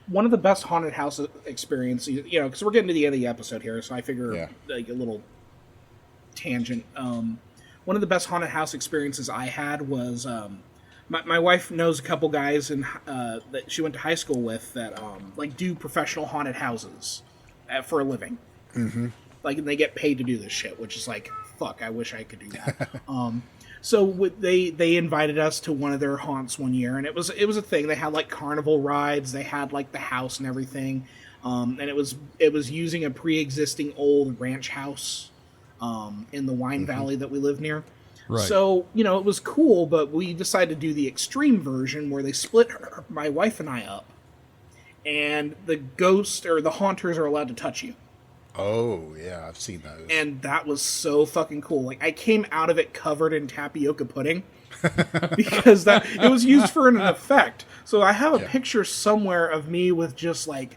One of the best haunted house experiences, because we're getting to the end of the episode here, so I figure like a little tangent. One of the best haunted house experiences I had was my wife knows a couple guys that she went to high school with that like do professional haunted houses for a living. Mm-hmm. Like, and they get paid to do this shit, which is like, fuck, I wish I could do that. So they invited us to one of their haunts one year, and it was a thing. They had like carnival rides, they had like the house and everything, and it was using a pre-existing old ranch house in the wine valley that we live near. Right. So it was cool, but we decided to do the extreme version where they split my wife and I up, and the ghost or the haunters are allowed to touch you. Oh, yeah, I've seen those. And that was so fucking cool. Like, I came out of it covered in tapioca pudding because it was used for an effect. So I have a picture somewhere of me with just like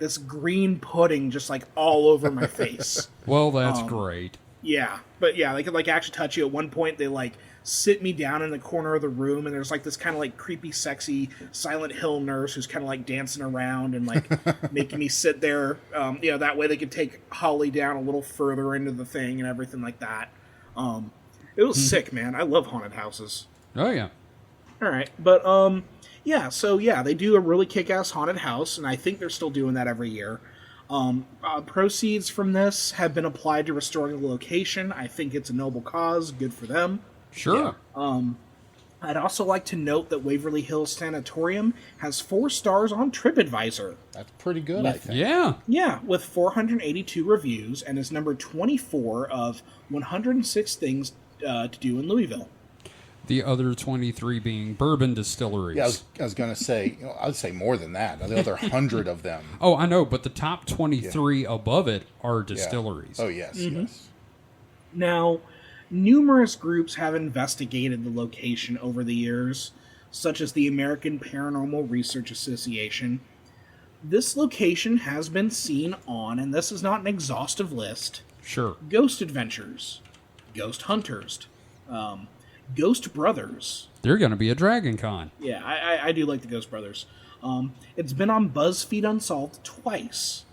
this green pudding just like all over my face. Well, that's great. Yeah. But yeah, they could like actually touch you. At one point, they like sit me down in the corner of the room, and there's like this kind of like creepy, sexy Silent Hill nurse who's kind of like dancing around and like making me sit there. That way they could take Holly down a little further into the thing and everything like that. It was sick, man. I love haunted houses. Oh yeah. All right, but they do a really kick-ass haunted house, and I think they're still doing that every year. Proceeds from this have been applied to restoring the location. I think it's a noble cause. Good for them. Sure. Yeah. I'd also like to note that Waverly Hills Sanatorium has 4 stars on TripAdvisor. That's pretty good, I think. Yeah. Yeah, with 482 reviews, and is number 24 of 106 things to do in Louisville. The other 23 being bourbon distilleries. Yeah, I was going to say, I'd say more than that. The other 100 of them. Oh, I know, but the top 23 above it are distilleries. Yeah. Oh, yes, yes. Now, numerous groups have investigated the location over the years, such as the American Paranormal Research Association. This location has been seen on, and this is not an exhaustive list, Sure. Ghost Adventures, Ghost Hunters, Ghost Brothers. They're going to be a Dragon Con. Yeah, I do like the Ghost Brothers. It's been on BuzzFeed Unsolved twice.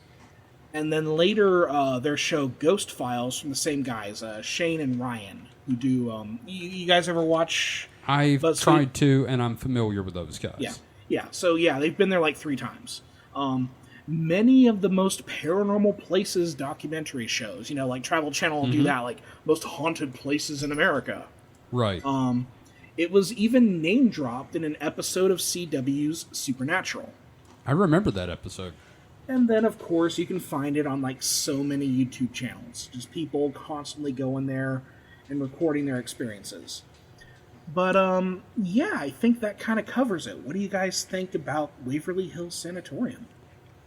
And then later, their show Ghost Files from the same guys, Shane and Ryan, who do... you guys ever watch I've BuzzFeed? tried to, and I'm familiar with those guys. Yeah. So, they've been there like 3 times. Many of the most paranormal places documentary shows, like Travel Channel will do that, like most haunted places in America. Right. It was even name-dropped in an episode of CW's Supernatural. I remember that episode. And then, of course, you can find it on, like, so many YouTube channels. Just people constantly going there and recording their experiences. But, I think that kind of covers it. What do you guys think about Waverly Hills Sanatorium?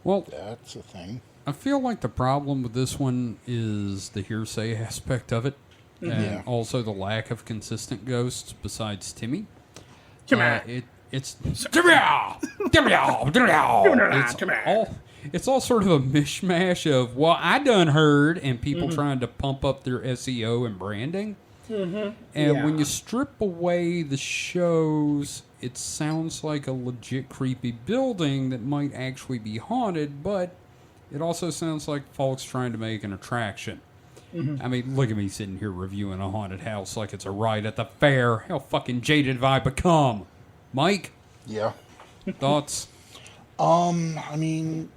Well, that's a thing. I feel like the problem with this one is the hearsay aspect of it. And also the lack of consistent ghosts besides Timmy. Timmy! It's all sort of a mishmash of what I done heard and people trying to pump up their SEO and branding. And Yeah. when you strip away the shows, it sounds like a legit creepy building that might actually be haunted, but it also sounds like folks trying to make an attraction. I mean, look at me sitting here reviewing a haunted house like it's a ride at the fair. How fucking jaded have I become? Mike, Yeah. thoughts? I mean,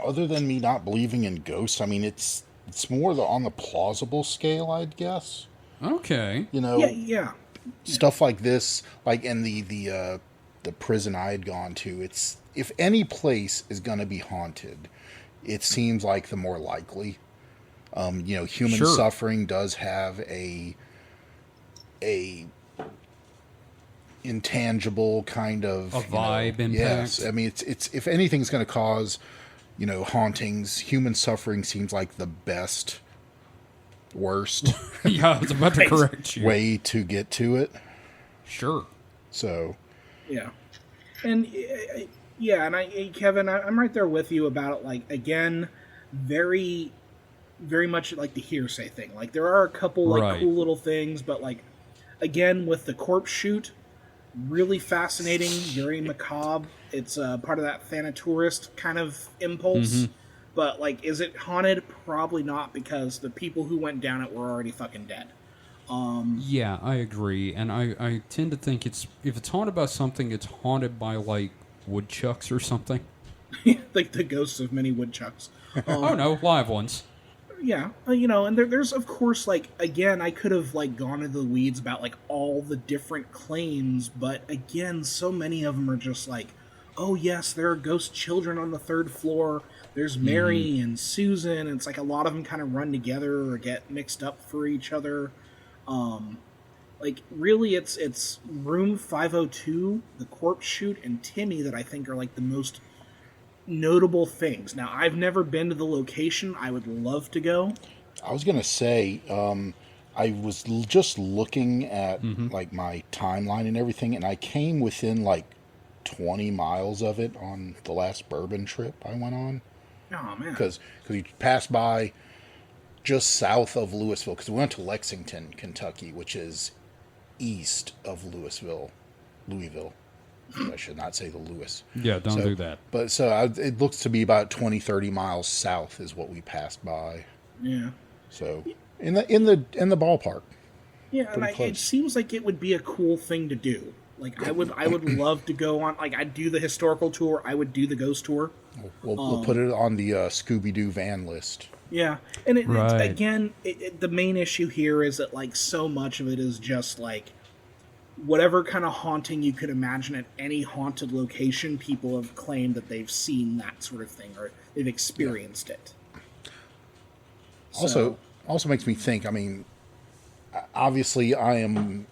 other than me not believing in ghosts, I mean, it's more on the plausible scale, I'd guess. Okay. You know, Yeah. stuff like this, like in the prison I had gone to. It's, if any place is going to be haunted, it seems like the more likely. You know, human Sure. suffering does have a intangible kind of A vibe impact. Yes, I mean, it's if anything's going to cause, you know, hauntings, human suffering seems like the worst Yeah, I was about to correct you. way to get to it. Sure. So, Yeah. And Kevin, I'm right there with you about it. Like, again, very, very much like the hearsay thing. Like, there are a couple like Right. cool little things, but like, again, with the corpse shoot, really fascinating, very macabre. It's part of that Thanatourist kind of impulse. But like, is it haunted? Probably not, because the people who went down it were already fucking dead. Yeah, I agree. And I tend to think if it's haunted by something, it's haunted by, like, woodchucks or something. Like the ghosts of many woodchucks. Oh, no, live ones. Yeah, you know, and there's of course, like, again, I could have like gone into the weeds about like all the different claims, but again, so many of them are just like, oh yes, there are ghost children on the third floor. There's Mary and Susan. And it's like a lot of them kind of run together or get mixed up for each other. Like, really, it's room 502, the corpse shoot, and Timmy that I think are like the most notable things. Now, I've never been to the location. I would love to go. I was going to say, I was just looking at like my timeline and everything, and I came within like 20 miles of it on the last bourbon trip I went on. Oh man, Because we passed by just south of Louisville, because we went to Lexington, Kentucky, which is east of Louisville. I should not say the Lewis. Yeah, don't do that. But it looks to be about 20, 30 miles south is what we passed by. yeah. So in the ballpark. Yeah, and Pretty it close. seems like it would be a cool thing to do. Like, I would love to go on. Like, I'd do the historical tour. I would do the ghost tour. We'll put it on the Scooby-Doo van list. Yeah, and Right. it's, again, the main issue here is that like so much of it is just like whatever kind of haunting you could imagine at any haunted location. People have claimed that they've seen that sort of thing or they've experienced it. Also makes me think, I mean, obviously I am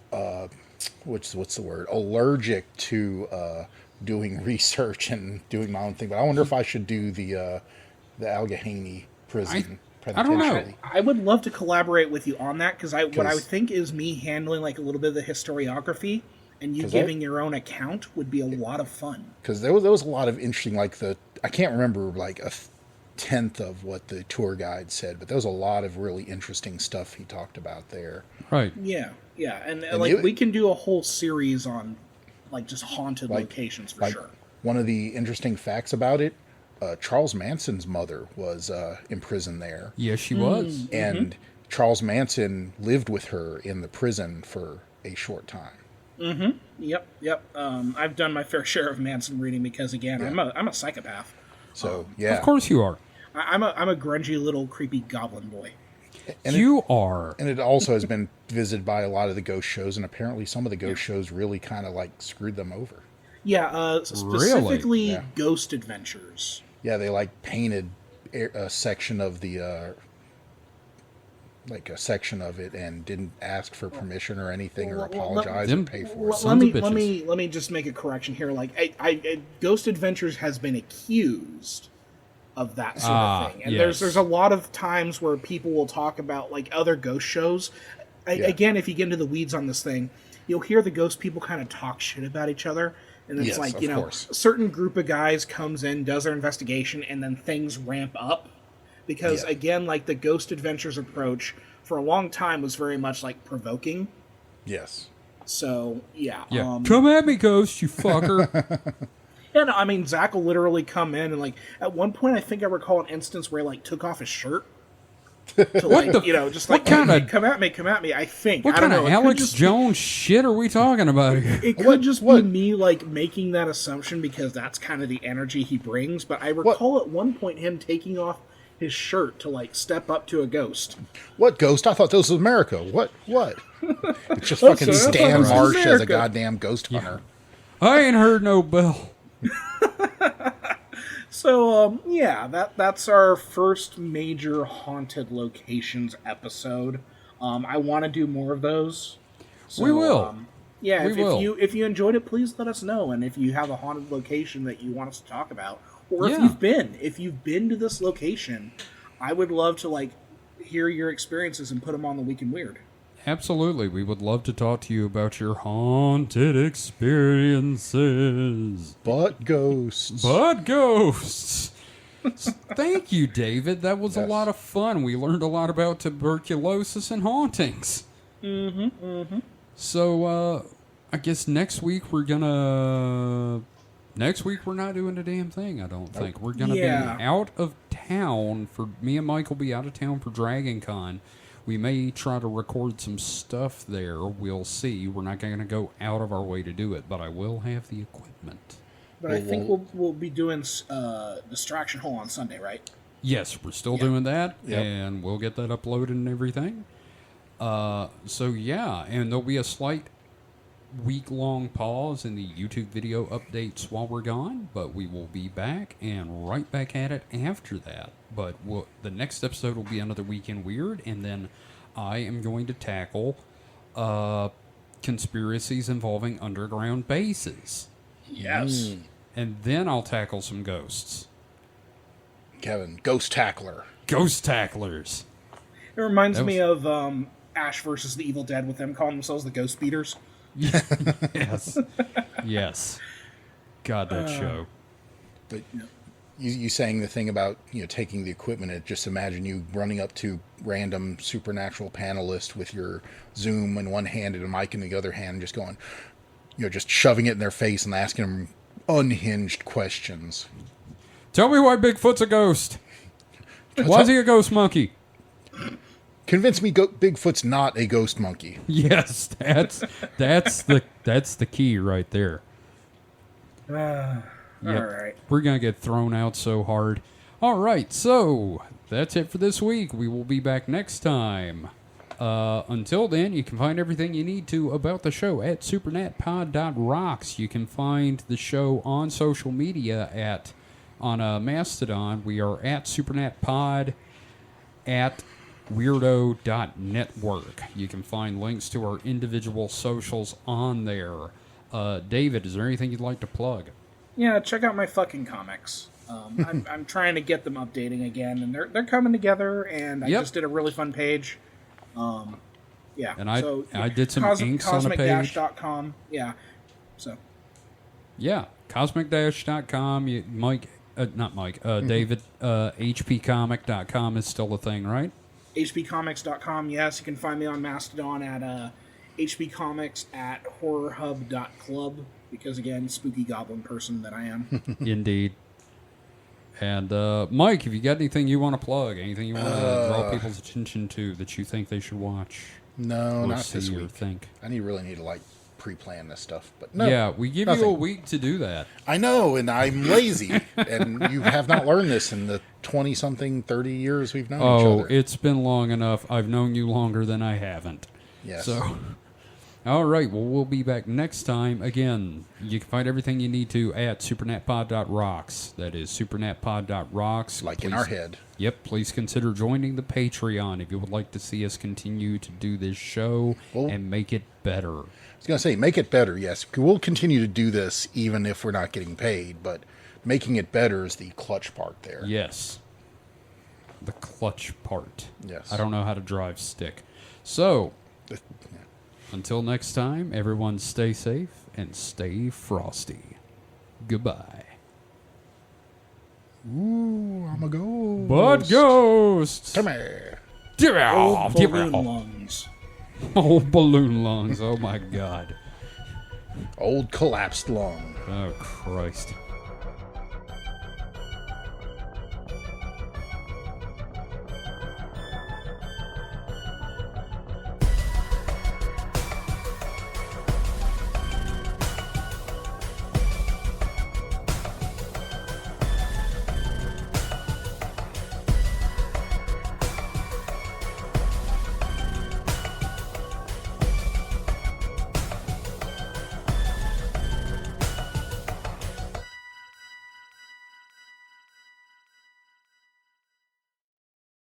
what's the word, allergic to doing research and doing my own thing, but I wonder if I should do the Allegheny prison I don't know. penitentiary. I would love to collaborate with you on that, because what I 'Cause- would think is me handling like a little bit of the historiography and you 'Cause giving your own account would be a lot of fun. Because there was a lot of interesting, like I can't remember like a tenth of what the tour guide said, but there was a lot of really interesting stuff he talked about there. Right. Yeah, and And like it- we can do a whole series on like just haunted locations for sure. One of the interesting facts about it, Charles Manson's mother was in prison there, Yes, she was. and Charles Manson lived with her in the prison for a short time. Yep. I've done my fair share of Manson reading because again, I'm a psychopath. So yeah, Of course you are. I'm a grungy little creepy goblin boy. And you are. And it also has been visited by a lot of the ghost shows, and apparently some of the ghost shows really kind of like screwed them over. Yeah, specifically Yeah. Ghost Adventures. Yeah, they like painted a section of the like a section of it and didn't ask for permission or anything or apologize or pay for it. Sons of Let bitches. me just make a correction here. Like, I Ghost Adventures has been accused of that sort of thing, and yes. there's a lot of times where people will talk about like other ghost shows. Again, if you get into the weeds on this thing, you'll hear the ghost people kind of talk shit about each other, and it's Yes, like, of you know, course. a certain group of guys comes in, does their investigation, and then things ramp up. because Yeah. again, like the Ghost Adventures approach for a long time was very much like provoking. Yes. So yeah, Yeah. Come at me, ghost, you fucker. yeah. No, I mean, Zach will literally come in and like at one point, I think I recall an instance where he like took off his shirt. To like, just like come at me. I think. What I don't kind know. of Alex Jones shit are we talking about here? It could just be me like making that assumption because that's kind of the energy he brings. But I recall at one point him taking off his shirt to like step up to a ghost. What ghost? I thought this was America. What? It's just fucking Stan Marsh as a goddamn ghost hunter. I ain't heard no bell. So, that's our first major haunted locations episode. I want to do more of those. So, we will. If you enjoyed it, please let us know. And if you have a haunted location that you want us to talk about, or if you've been to this location, I would love to like hear your experiences and put them on the Week in Weird. Absolutely. We would love to talk to you about your haunted experiences. But ghosts. Thank you, David. That was a lot of fun. We learned a lot about tuberculosis and hauntings. So, I guess next week we're not doing a damn thing, I don't think. We're going to be out of town me and Mike will be out of town for Dragon Con. We may try to record some stuff there. We'll see. We're not going to go out of our way to do it, but I will have the equipment. But I think we'll be doing Distraction Hole on Sunday, right? Yes, we're still doing that, and we'll get that uploaded and everything. And there'll be a slight week-long pause in the YouTube video updates while we're gone, but we will be back and right back at it after that. But the next episode will be another Week in Weird, and then I am going to tackle conspiracies involving underground bases. Yes. And then I'll tackle some ghosts. Kevin, Ghost Tackler. Ghost Tacklers. It reminds me of Ash versus the Evil Dead with them calling themselves the Ghost Beaters. Yes. Yes. God, that show. But you saying the thing about taking the equipment, and just imagine you running up to random supernatural panelists with your Zoom in one hand and a mic in the other hand, just going, just shoving it in their face and asking them unhinged questions. Tell me why Bigfoot's a ghost. Why is he a ghost monkey? Convince me Bigfoot's not a ghost monkey. Yes, that's the key right there. All right. We're going to get thrown out so hard. All right, so that's it for this week. We will be back next time. Until then, you can find everything you need to about the show at supernatpod.rocks. You can find the show on social media on Mastodon. We are at supernatpod at weirdo.network. You can find links to our individual socials on there. David, is there anything you'd like to plug? Yeah, check out my fucking comics. I'm trying to get them updating again, and they're coming together. And I just did a really fun page. And I did some inks on the page. Cosmic-.com. Yeah. So. Yeah, cosmic-.com. David. hpcomic.com is still a thing, right? hpcomics.com. Yes, you can find me on Mastodon at hpcomics at horrorhub.club. Because again, spooky goblin person that I am. Indeed. And Mike, if you got anything you want to plug, anything you want to draw people's attention to that you think they should watch, no, or not see this or week. think. I really need to pre-plan this stuff, but no. Yeah, we give nothing. you a week to do that. I know, and I'm lazy, and you have not learned this in the 20-something, 30 years we've known each other. Oh, it's been long enough. I've known you longer than I haven't. Yes. So. All right, well, we'll be back next time. Again, you can find everything you need to at supernatpod.rocks. That is supernatpod.rocks. In our head. Yep, please consider joining the Patreon if you would like to see us continue to do this show and make it better. I was going to say, make it better, yes. We'll continue to do this even if we're not getting paid, but making it better is the clutch part there. Yes. The clutch part. Yes. I don't know how to drive stick. So... until next time, everyone stay safe and stay frosty. Goodbye. Ooh, I'm a ghost. But ghosts. Come here. Old balloon lungs. Old balloon lungs. Oh my God. Old collapsed lung. Oh Christ.